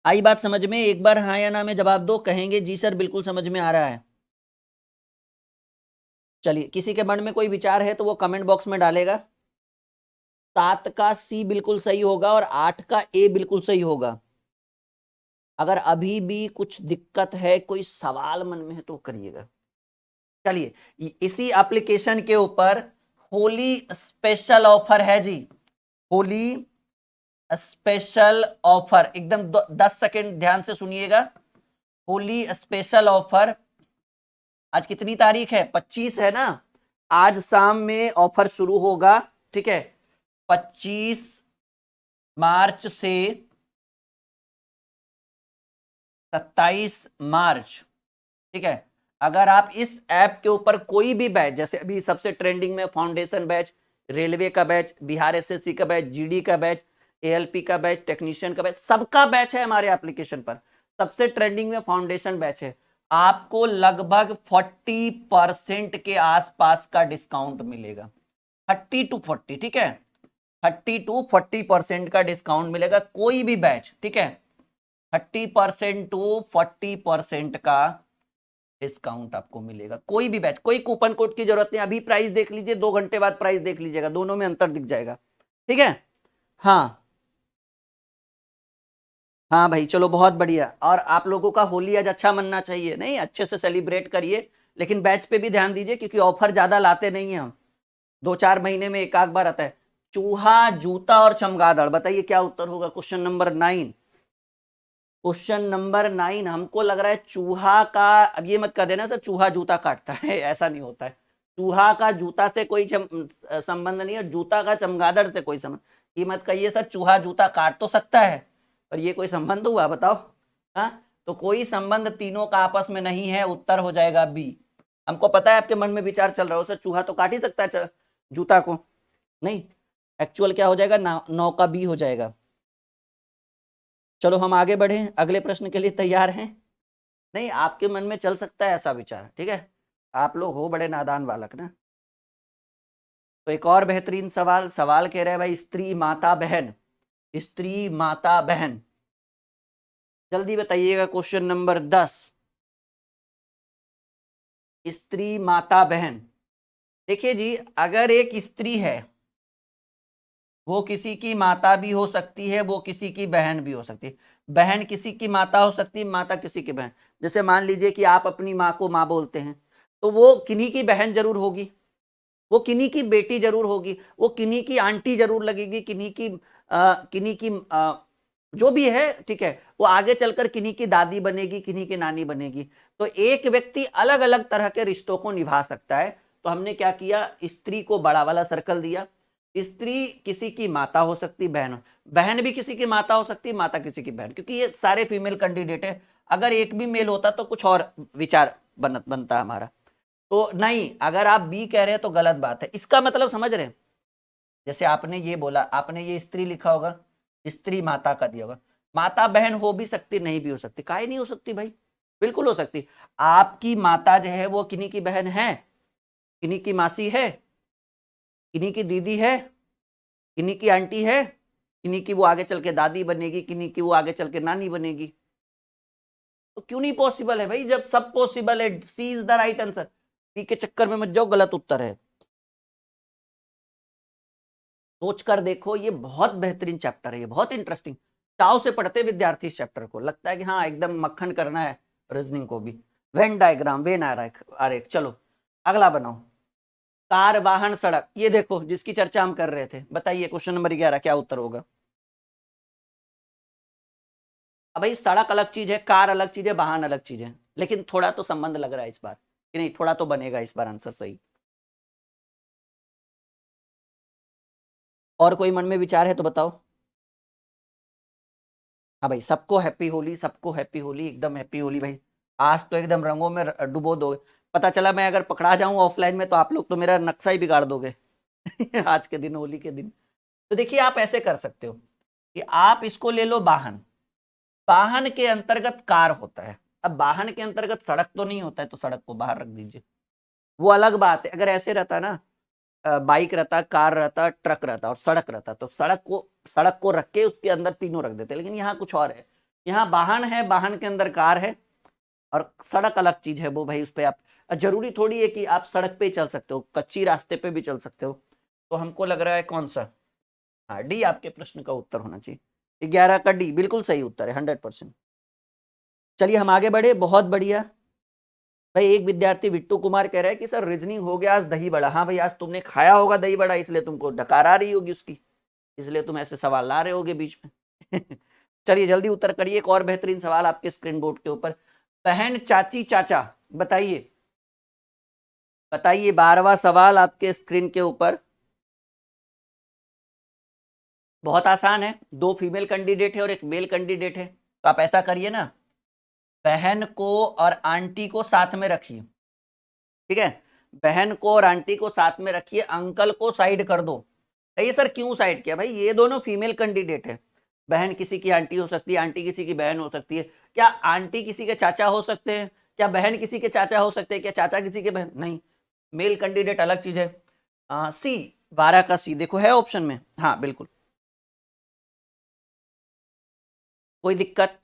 A: आई बात समझ में? एक बार हाँ या ना में जवाब दो, कहेंगे जी सर बिल्कुल समझ में आ रहा है। चलिए, किसी के मन में कोई विचार है तो वो कमेंट बॉक्स में डालेगा। 7 का सी बिल्कुल सही होगा और 8 का ए बिल्कुल सही होगा। अगर अभी भी कुछ दिक्कत है, कोई सवाल मन में है तो करिएगा। चलिए, इसी एप्लीकेशन के ऊपर होली स्पेशल ऑफर है जी, होली स्पेशल ऑफर, एकदम 10 सेकेंड ध्यान से सुनिएगा। होली स्पेशल ऑफर, आज कितनी तारीख है? 25 है ना? आज शाम में ऑफर शुरू होगा, ठीक है? 25 मार्च से 27 मार्च, ठीक है? अगर आप इस ऐप के ऊपर कोई भी बैच, जैसे अभी सबसे ट्रेंडिंग में फाउंडेशन बैच, रेलवे का बैच, बिहार एसएससी का बैच, जीडी का बैच, एएलपी का बैच, टेक्नीशियन का बैच, सबका बैच है हमारे एप्लीकेशन पर। सबसे ट्रेंडिंग में फाउंडेशन बैच है। आपको लगभग 40% के आसपास का डिस्काउंट मिलेगा, 30 to 40, ठीक है, 30 to 40% का डिस्काउंट मिलेगा कोई भी बैच, ठीक है, 30% to 40% का डिस्काउंट आपको मिलेगा कोई भी बैच। कोई कूपन कोड की जरूरत नहीं, अभी प्राइस देख लीजिए, 2 घंटे बाद प्राइस देख लीजिएगा, दोनों में अंतर दिख जाएगा, ठीक है। हाँ हाँ भाई चलो बहुत बढ़िया। और आप लोगों का होली आज अच्छा मनना चाहिए, नहीं अच्छे से सेलिब्रेट करिए, लेकिन बैच पे भी ध्यान दीजिए क्योंकि ऑफर ज्यादा लाते नहीं है हम, 2-4 महीने में एक आध बार आता है। चूहा, जूता और चमगादड़, बताइए क्या उत्तर होगा। क्वेश्चन नंबर 9, क्वेश्चन नंबर 9 हमको लग रहा है चूहा का, अब ये मत कर देना सर चूहा जूता काटता है ऐसा नहीं होता है। चूहा का जूता से कोई संबंध नहीं है, जूता का चमगादड़ से कोई संबंध। ये मत कहिए सर चूहा जूता काट तो सकता है पर ये कोई संबंध हुआ, बताओ। हाँ तो कोई संबंध तीनों का आपस में नहीं है, उत्तर हो जाएगा बी। हमको पता है आपके मन में विचार चल रहा हो सर चूहा तो काट ही सकता है जूता को, नहीं, एक्चुअल क्या हो जाएगा, 9 का बी हो जाएगा। चलो हम आगे बढ़े, अगले प्रश्न के लिए तैयार हैं। नहीं आपके मन में चल सकता है ऐसा विचार, ठीक है, आप लोग हो बड़े नादान बालक ना। तो एक और बेहतरीन सवाल, सवाल कह रहे हैं भाई स्त्री माता बहन, स्त्री माता बहन, जल्दी बताइएगा। क्वेश्चन नंबर 10, स्त्री माता बहन। देखिए जी, अगर एक स्त्री है वो किसी की माता भी हो सकती है, वो किसी की बहन भी हो सकती है। बहन किसी की माता हो सकती है, माता किसी की बहन। जैसे मान लीजिए कि आप अपनी माँ को माँ बोलते हैं तो वो किन्हीं की बहन जरूर होगी, वो किन्हीं की बेटी जरूर होगी, वो किन्हीं की आंटी जरूर लगेगी, किन्हीं की जो भी है, ठीक है, वो आगे चलकर किन्हीं की दादी बनेगी, किन्हीं की नानी बनेगी। तो एक व्यक्ति अलग अलग तरह के रिश्तों को निभा सकता है। तो हमने क्या किया, स्त्री को बड़ा वाला सर्कल दिया। स्त्री किसी की माता हो सकती, बहन, बहन भी किसी की माता हो सकती, माता किसी की बहन, क्योंकि ये सारे फीमेल कैंडिडेट है। अगर एक भी मेल होता तो कुछ और विचार बनता हमारा। तो नहीं, अगर आप बी कह रहे हैं तो गलत बात है। इसका मतलब समझ रहे हैं, जैसे आपने ये बोला, आपने ये स्त्री लिखा होगा, स्त्री माता का दिया होगा, माता बहन हो भी सकती, नहीं भी हो सकती। काहे नहीं हो सकती भाई, बिल्कुल हो सकती। आपकी माता जो है वो किन्हीं की बहन है, किन्हीं की मासी है, किन्हीं की दीदी है, किन्हीं की आंटी है, किन्हीं की वो आगे चल के दादी बनेगी, किन्हीं की वो आगे चल के नानी बनेगी। तो क्यों नहीं पॉसिबल है भाई, जब सब पॉसिबल है। सी इज द राइट आंसर, सी के चक्कर में मत जाओ, गलत उत्तर है। सोच कर देखो, ये बहुत बेहतरीन चैप्टर है, ये बहुत इंटरेस्टिंग, चाव से पढ़ते विद्यार्थी इस चैप्टर को, लगता है कि हाँ एकदम मक्खन करना है। रीजनिंग को भी, वेन डायग्राम, वेन आरेख। चलो अगला बनाओ, कार वाहन सड़क। ये देखो जिसकी चर्चा हम कर रहे थे, बताइए क्वेश्चन नंबर 11 क्या उत्तर होगा। अब भाई सड़क अलग चीज है, कार अलग चीज है, वाहन अलग चीज है, लेकिन थोड़ा तो संबंध लग रहा है इस बार, कि नहीं, थोड़ा तो बनेगा इस बार आंसर सही। और कोई मन में विचार है तो बताओ। हाँ भाई सबको हैप्पी होली, सबको हैप्पी होली, एकदम हैप्पी होली भाई। आज तो एकदम रंगों में डुबो दोगे। पता चला मैं अगर पकड़ा जाऊं ऑफलाइन में तो आप लोग तो मेरा नक्शा ही बिगाड़ दोगे आज के दिन, होली के दिन। तो देखिए आप ऐसे कर सकते हो कि आप इसको ले लो वाहन, वाहन के अंतर्गत कार होता है। अब वाहन के अंतर्गत सड़क तो नहीं होता है, तो सड़क को बाहर रख दीजिए, वो अलग बात है। अगर ऐसे रहता ना, बाइक रहता, कार रहता, ट्रक रहता और सड़क रहता, तो सड़क को रख के उसके अंदर तीनों रख देते। लेकिन यहाँ कुछ और है, यहाँ वाहन है, वाहन के अंदर कार है, और सड़क अलग चीज है। वो भाई उस पर आप, जरूरी थोड़ी है कि आप सड़क पे ही चल सकते हो, कच्ची रास्ते पे भी चल सकते हो। तो हमको लग रहा है कौन सा, हाँ डी आपके प्रश्न का उत्तर होना चाहिए, 11 का डी बिल्कुल सही उत्तर है, 100%। चलिए हम आगे बढ़े, बहुत बढ़िया भाई। एक विद्यार्थी विट्टू कुमार कह रहा है कि सर रीजनिंग हो गया आज दही बड़ा। हाँ भाई आज तुमने खाया होगा दही बड़ा, इसलिए तुमको डकार आ रही होगी उसकी, इसलिए तुम ऐसे सवाल ला रहे होगे बीच में चलिए जल्दी उत्तर करिए। एक और बेहतरीन सवाल आपके स्क्रीन बोर्ड के ऊपर, बहन चाची चाचा, बताइए बताइए, 12वां सवाल आपके स्क्रीन के ऊपर। बहुत आसान है, 2 फीमेल कैंडिडेट है और 1 मेल कैंडिडेट है। तो आप ऐसा करिए ना, बहन को और आंटी को साथ में रखिए, ठीक है, बहन को और आंटी को साथ में रखिए, अंकल को साइड कर दो। ये सर क्यों साइड किया? भाई ये दोनों फीमेल कैंडिडेट है, बहन किसी की आंटी हो सकती है, आंटी किसी की बहन हो सकती है। क्या आंटी किसी के चाचा हो सकते हैं? क्या बहन किसी के चाचा हो सकते हैं? क्या चाचा किसी के बहन? नहीं, मेल कैंडिडेट अलग चीज है। सी, 12 का सी देखो है ऑप्शन में। हाँ बिल्कुल, कोई दिक्कत?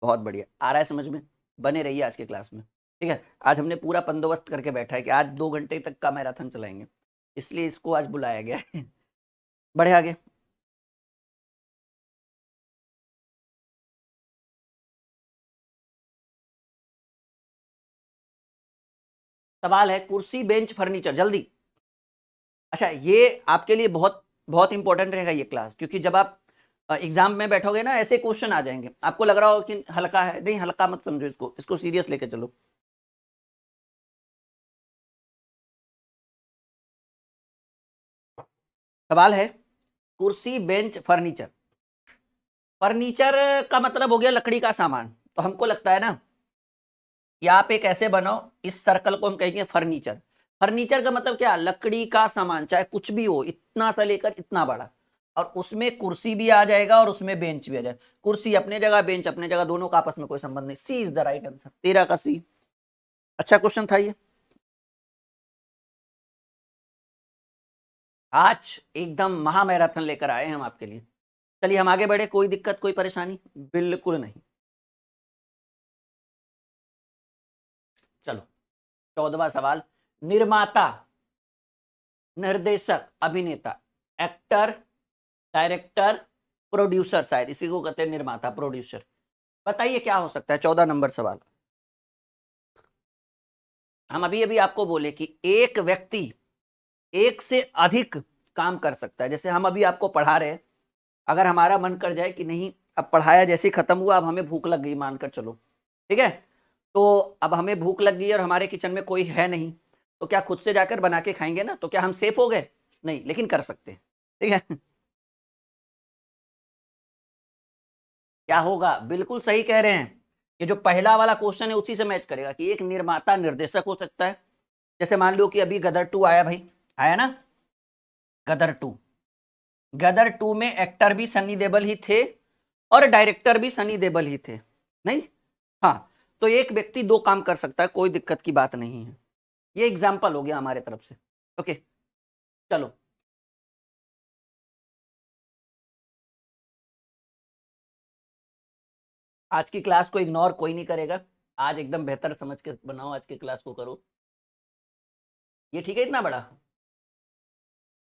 A: बहुत बढ़िया, आ रहा है समझ में? बने रहिए आज के क्लास में, ठीक है। आज हमने पूरा बंदोबस्त करके बैठा है कि आज 2 घंटे तक का मैराथन चलाएंगे, इसलिए इसको आज बुलाया गया है। बढ़े आगे। सवाल है कुर्सी बेंच फर्नीचर, जल्दी। अच्छा, ये आपके लिए बहुत बहुत इंपॉर्टेंट रहेगा ये क्लास, क्योंकि जब आप एग्जाम में बैठोगे ना, ऐसे क्वेश्चन आ जाएंगे, आपको लग रहा हो कि हल्का है, नहीं हल्का मत समझो इसको, इसको सीरियस लेके चलो। सवाल है कुर्सी बेंच फर्नीचर। फर्नीचर का मतलब हो गया लकड़ी का सामान, तो हमको लगता है ना कि आप एक ऐसे बनाओ, इस सर्कल को हम कहेंगे फर्नीचर। फर्नीचर का मतलब क्या? लकड़ी का सामान, चाहे कुछ भी हो, इतना सा लेकर इतना बड़ा, और उसमें कुर्सी भी आ जाएगा और उसमें बेंच भी आ जाएगा। कुर्सी अपने जगह, बेंच अपने जगह, दोनों का आपस में कोई संबंध नहीं। सी इज द राइट आंसर, 13 का सी। अच्छा क्वेश्चन था ये। आज एकदम महा मैराथन लेकर आए हैं हम आपके लिए। चलिए हम आगे बढ़े, कोई दिक्कत कोई परेशानी? बिल्कुल नहीं। चलो 14वां सवाल, निर्माता, निर्देशक, अभिनेता, एक्टर, डायरेक्टर, प्रोड्यूसर, शायद इसी को कहते हैं निर्माता प्रोड्यूसर। बताइए क्या हो सकता है? 14 नंबर सवाल। हम अभी अभी आपको बोले कि एक व्यक्ति एक से अधिक काम कर सकता है। जैसे हम अभी आपको पढ़ा रहे हैं, अगर हमारा मन कर जाए कि नहीं अब पढ़ाया जैसे ही खत्म हुआ, अब हमें भूख लग गई, मानकर चलो, ठीक है, तो अब हमें भूख लग गई और हमारे किचन में कोई है नहीं, तो क्या खुद से जाकर बना के खाएंगे ना? तो क्या हम सेफ हो गए? नहीं, लेकिन कर सकते हैं, ठीक है। क्या होगा? बिल्कुल सही कह रहे हैं, ये जो पहला वाला क्वेश्चन है उसी से मैच करेगा कि एक निर्माता निर्देशक हो सकता है। जैसे मान लो कि अभी गदर 2 आया भाई, आया ना गदर 2। गदर 2 में एक्टर भी सनी देओल ही थे और डायरेक्टर भी सनी देओल ही थे, नहीं? हाँ, तो एक व्यक्ति 2 काम कर सकता है, कोई दिक्कत की बात नहीं है। ये एग्जाम्पल हो गया हमारे तरफ से। ओके चलो, आज की क्लास को इग्नोर कोई नहीं करेगा, आज एकदम बेहतर समझ के बनाओ, आज की क्लास को करो। ये ठीक है इतना बड़ा?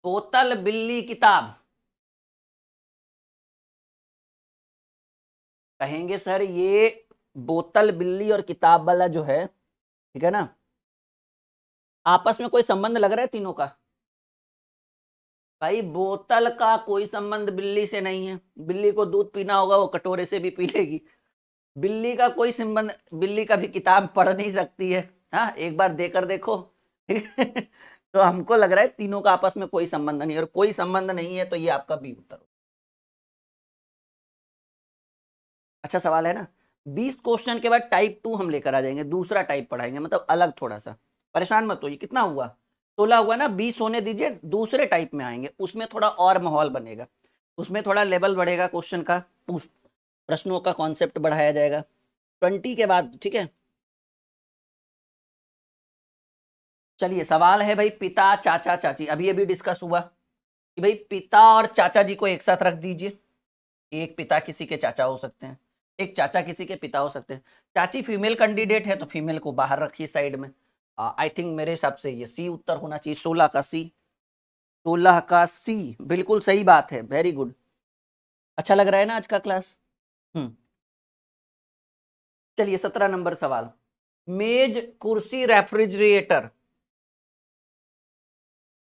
A: बोतल बिल्ली किताब, कहेंगे सर ये बोतल बिल्ली और किताब वाला जो है, ठीक है ना, आपस में कोई संबंध लग रहा है तीनों का? भाई बोतल का कोई संबंध बिल्ली से नहीं है, बिल्ली को दूध पीना होगा वो कटोरे से भी पी लेगी। बिल्ली का कोई संबंध, बिल्ली का भी किताब पढ़ नहीं सकती है, हाँ एक बार देकर देखो। तो हमको लग रहा है तीनों का आपस में कोई संबंध नहीं, और कोई संबंध नहीं है तो ये आपका बी उत्तर हो। अच्छा सवाल है ना। 20 क्वेश्चन के बाद टाइप 2 हम लेकर आ जाएंगे, दूसरा टाइप पढ़ाएंगे, मतलब अलग थोड़ा सा। परेशान मत होइए। कितना हुआ? 16 हुआ ना, 20 होने दीजिए, दूसरे टाइप में आएंगे, उसमें थोड़ा और माहौल बनेगा, उसमें थोड़ा लेवल बढ़ेगा क्वेश्चन का, प्रश्नों का कॉन्सेप्ट बढ़ाया जाएगा 20 के बाद, ठीक है। चलिए सवाल है भाई, पिता चाचा चाची, अभी अभी डिस्कस हुआ कि भाई पिता और चाचा जी को एक साथ रख दीजिए। एक पिता किसी के चाचा हो सकते हैं, एक चाचा किसी के पिता हो सकते हैं। चाची फीमेल कैंडिडेट है तो फीमेल को बाहर रखिए साइड में। आई थिंक मेरे हिसाब से ये सी उत्तर होना चाहिए, 16 का सी। 16 का सी बिल्कुल सही बात है, वेरी गुड। अच्छा लग रहा है ना आज का क्लास? चलिए 17 नंबर सवाल, मेज कुर्सी रेफ्रिजरेटर।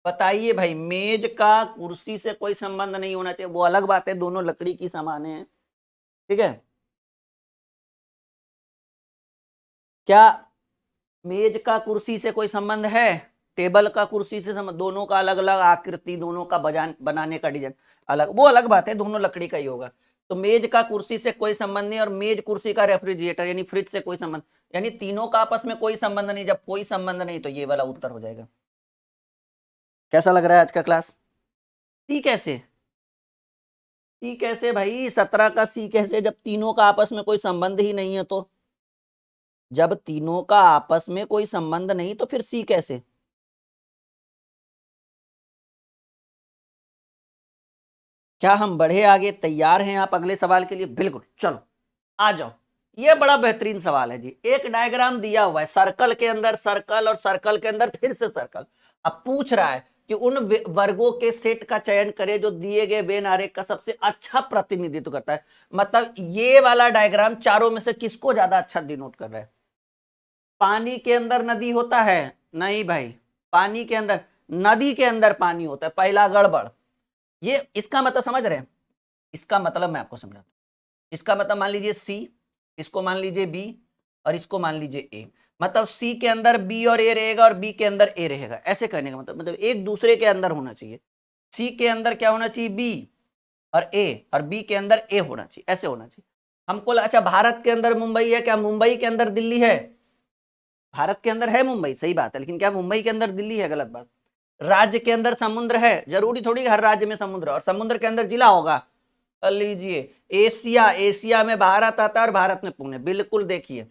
A: बताइए भाई, मेज का कुर्सी से कोई संबंध नहीं होना चाहिए, वो अलग बात है, दोनों लकड़ी की सामानें हैं, ठीक है। क्या मेज का कुर्सी से कोई संबंध है? टेबल का कुर्सी से संबंध, दोनों का अलग अलग आकृति, दोनों का बनाने का डिजाइन अलग, वो अलग बात है, दोनों लकड़ी का ही होगा। तो मेज का कुर्सी से कोई संबंध नहीं, और मेज कुर्सी का रेफ्रिजरेटर यानी फ्रिज से कोई संबंध, यानी तीनों का आपस में कोई संबंध नहीं। जब कोई संबंध नहीं तो ये वाला उत्तर हो जाएगा। कैसा लग रहा है आज का क्लास? सी कैसे? सी कैसे भाई? 17 का सी कैसे, जब तीनों का आपस में कोई संबंध ही नहीं है तो? जब तीनों का आपस में कोई संबंध नहीं तो फिर सी कैसे? क्या हम बढ़े आगे? तैयार हैं आप अगले सवाल के लिए? बिल्कुल, चलो आ जाओ। ये बड़ा बेहतरीन सवाल है जी। एक डायग्राम दिया हुआ है, सर्कल के अंदर सर्कल और सर्कल के अंदर फिर से सर्कल। अब पूछ रहा है कि उन वर्गों के सेट का चयन करें जो दिए गए वेन आरेख का सबसे अच्छा प्रतिनिधित्व करता है। मतलब ये वाला डायग्राम चारों में से किसको ज्यादा अच्छा डिनोट कर रहा है? पानी के अंदर नदी होता है? नहीं भाई, पानी के अंदर, नदी के अंदर पानी होता है, पहला गड़बड़। ये इसका मतलब समझ रहे हैं? इसका मतलब मैं आपको समझाता हूं। इसका मतलब मान लीजिए सी, इसको मान लीजिए बी, और इसको मान लीजिए ए। मतलब सी के अंदर बी और ए रहेगा और बी के अंदर ए रहेगा। ऐसे करने का मतलब एक दूसरे के अंदर होना चाहिए। सी के अंदर क्या होना चाहिए? बी और ए, और बी के अंदर ए होना चाहिए। ऐसे होना चाहिए हमको। अच्छा, भारत के अंदर मुंबई है, क्या मुंबई के अंदर दिल्ली है? भारत के अंदर है मुंबई, सही बात है, लेकिन क्या मुंबई के अंदर दिल्ली है? गलत बात। राज्य के अंदर समुद्र है, जरूरी थोड़ी हर राज्य में समुद्र, और समुद्र के अंदर जिला होगा। कर लीजिए एशिया, एशिया में भारत आता है और भारत में पुणे। बिल्कुल, देखिए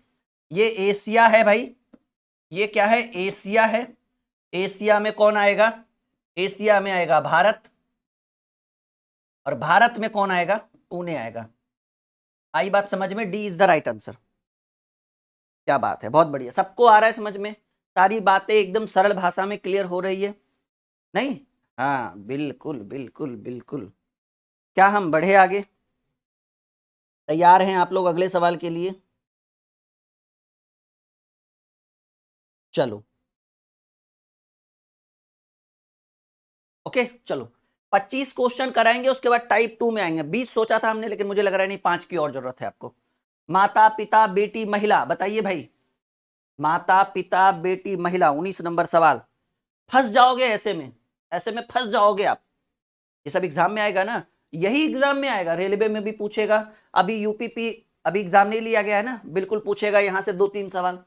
A: ये एशिया है भाई, ये क्या है? एशिया है। एशिया में कौन आएगा? एशिया में आएगा भारत, और भारत में कौन आएगा? पुणे आएगा। आई बात समझ में? D is the right answer. क्या बात है, बहुत बढ़िया। सबको आ रहा है समझ में? सारी बातें एकदम सरल भाषा में क्लियर हो रही है? नहीं? हाँ बिल्कुल बिल्कुल बिल्कुल। क्या हम बढ़े आगे? तैयार हैं आप लोग अगले सवाल के लिए? चलो ओके, चलो 25 क्वेश्चन कराएंगे, उसके बाद टाइप 2 में आएंगे। 20 सोचा था हमने, लेकिन मुझे लग रहा है नहीं, 5 की और जरूरत है आपको। माता पिता बेटी महिला, बताइए भाई। माता पिता बेटी महिला, 19 नंबर सवाल। फंस जाओगे ऐसे में, ऐसे में फंस जाओगे आप। ये सब एग्जाम में आएगा ना, यही एग्जाम में आएगा, रेलवे में भी पूछेगा। अभी यूपीपी अभी एग्जाम नहीं लिया गया है ना, बिल्कुल पूछेगा यहां से 2-3 सवाल।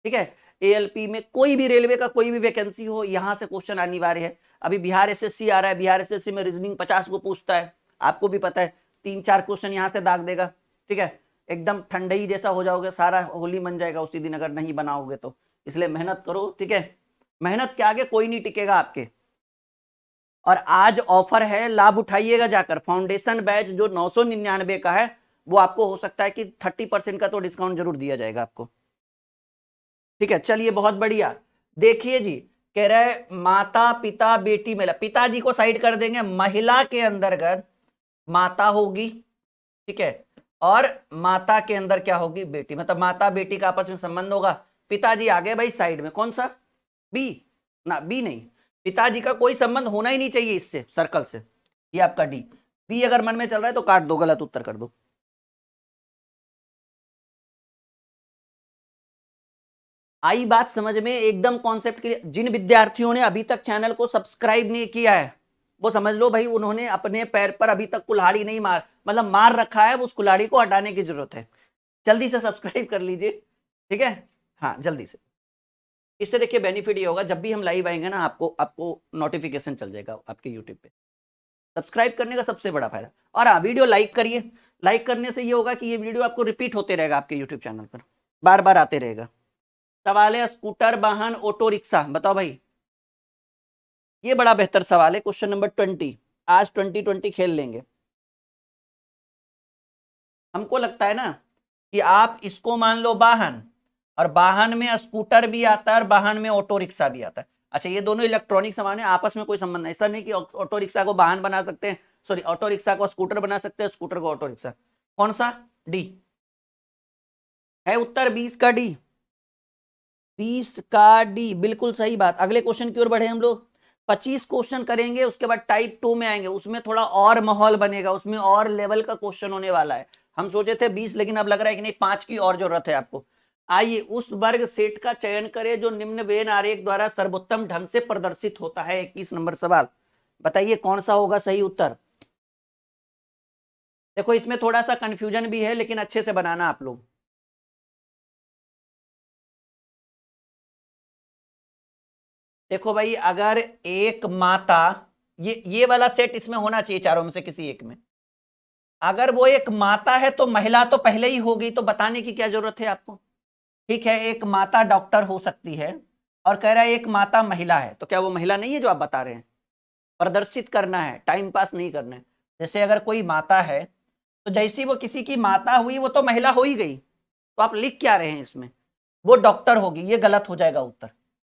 A: ठीक है, एएलपी में कोई भी रेलवे का कोई भी वैकेंसी हो, यहां से क्वेश्चन अनिवार्य है। अभी बिहार एसएससी आ रहा है, बिहार एसएससी में रीजनिंग 50 को पूछता है, आपको भी पता है। 3-4 क्वेश्चन यहां से दाग देगा। ठीक है, एकदम ठंडई जैसा हो जाओगे, सारा होली मन जाएगा उसी दिन अगर नहीं बनाओगे तो। इसलिए मेहनत करो, ठीक है। मेहनत के आगे कोई नहीं टिकेगा आपके। और आज ऑफर है, लाभ उठाइएगा जाकर। फाउंडेशन बैच जो 999 का है, वो आपको हो सकता है कि 30% का तो डिस्काउंट जरूर दिया जाएगा आपको। ठीक है, चलिए बहुत बढ़िया। देखिए जी, कह रहा है माता पिता बेटी महिला। पिताजी को साइड कर देंगे, महिला के अंतर्गत माता होगी, ठीक है, और माता के अंदर क्या होगी? बेटी। मतलब माता बेटी का आपस में संबंध होगा। पिताजी आ गए भाई साइड में, कौन सा? बी ना, बी नहीं, पिताजी का कोई संबंध होना ही नहीं चाहिए इससे, सर्कल से। ये आपका डी। बी अगर मन में चल रहा है तो काट दो, गलत उत्तर कर दो। आई बात समझ में? एकदम कॉन्सेप्ट क्लियर। जिन विद्यार्थियों ने अभी तक चैनल को सब्सक्राइब नहीं किया है, वो समझ लो भाई उन्होंने अपने पैर पर अभी तक कुल्हाड़ी नहीं मार, मतलब मार रखा है, उस कुल्हाड़ी को हटाने की जरूरत है। जल्दी से सब्सक्राइब कर लीजिए, ठीक है। हाँ जल्दी से। इससे देखिए बेनिफिट ये होगा, जब भी हम लाइव आएंगे ना, आपको आपको नोटिफिकेशन चल जाएगा आपके यूट्यूब पे। सब्सक्राइब करने का सबसे बड़ा फायदा। और हाँ, वीडियो लाइक करिए। लाइक करने से ये होगा कि ये वीडियो आपको रिपीट होते रहेगा आपके यूट्यूब चैनल पर, बार बार आते रहेगा। सवाल है स्कूटर वाहन ऑटो रिक्शा, बताओ भाई। ये बड़ा बेहतर सवाल है, क्वेश्चन नंबर 20। आज 20-20 खेल लेंगे। हमको लगता है ना कि आप इसको मान लो वाहन, और वाहन में स्कूटर भी आता है और वाहन में ऑटो रिक्शा भी आता है। अच्छा, ये दोनों इलेक्ट्रॉनिक सामान है, आपस में कोई संबंध नहीं। ऐसा नहीं कि ऑटो रिक्शा को वाहन बना सकते हैं, सॉरी, ऑटो रिक्शा को स्कूटर बना सकते हैं, स्कूटर को ऑटो रिक्शा। कौन सा? डी है उत्तर, 20 का डी। 20 का डी, बिल्कुल सही बात। अगले क्वेश्चन की ओर बढ़े हम लोग। 25 क्वेश्चन करेंगे, उसके बाद टाइप 2 में आएंगे। उसमें थोड़ा और माहौल बनेगा, उसमें और लेवल का क्वेश्चन होने वाला है। हम सोचे थे 20, लेकिन अब लग रहा है कि नहीं, 5 की और जरूरत है आपको। आइए, उस वर्ग सेट का चयन करें जो निम्न वेन आरेख द्वारा सर्वोत्तम ढंग से प्रदर्शित होता है। 21 नंबर सवाल, बताइए कौन सा होगा सही उत्तर? देखो इसमें थोड़ा सा कंफ्यूजन भी है, लेकिन अच्छे से बनाना आप लोग। देखो भाई, अगर एक माता, ये वाला सेट इसमें होना चाहिए चारों में से किसी एक में। अगर वो एक माता है तो महिला तो पहले ही होगी, तो बताने की क्या जरूरत है आपको। ठीक है, एक माता डॉक्टर हो सकती है, और कह रहा है एक माता महिला है, तो क्या वो महिला नहीं है जो आप बता रहे हैं। प्रदर्शित करना है, टाइम पास नहीं करना है। जैसे अगर कोई माता है, तो जैसी वो किसी की माता हुई, वो तो महिला हो ही गई, तो आप लिख क्या रहे हैं इसमें, वो डॉक्टर होगी, ये गलत हो जाएगा उत्तर।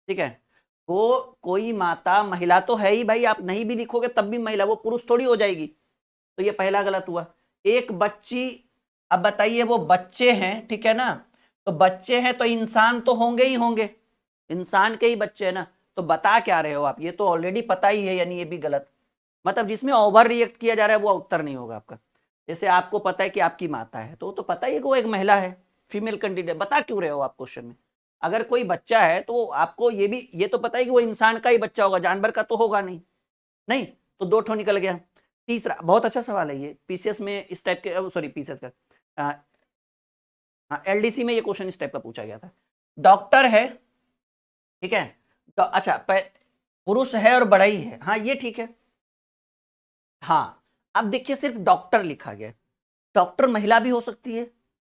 A: ठीक है, वो कोई माता महिला तो है ही भाई, आप नहीं भी लिखोगे तब भी महिला, वो पुरुष थोड़ी हो जाएगी, तो ये पहला गलत हुआ। एक बच्ची, अब बताइए वो बच्चे हैं, ठीक है ना, तो बच्चे हैं तो इंसान तो होंगे ही होंगे, इंसान के ही बच्चे हैं ना, तो बता क्या रहे हो आप, ये तो ऑलरेडी पता ही है, यानी ये भी गलत। मतलब जिसमें ओवर रिएक्ट किया जा रहा है वो उत्तर नहीं होगा आपका। जैसे आपको पता है कि आपकी माता है, तो वो तो पता ही है कि वो एक महिला है, फीमेल कैंडिडेट, बता क्यों रहे हो आप क्वेश्चन में। अगर कोई बच्चा है तो आपको ये तो पता है कि वो इंसान का ही बच्चा होगा, जानवर का तो होगा नहीं। नहीं, तो दो ठो निकल गया। तीसरा बहुत अच्छा सवाल है ये, पीसीएस में इस टाइप के, सॉरी पीसीएस का, एलडीसी में ये क्वेश्चन इस टाइप का पूछा गया था। डॉक्टर है, ठीक है, तो अच्छा पुरुष है और बड़ा ही है, हाँ ये ठीक है। हाँ, अब देखिए सिर्फ डॉक्टर लिखा गया, डॉक्टर महिला भी हो सकती है,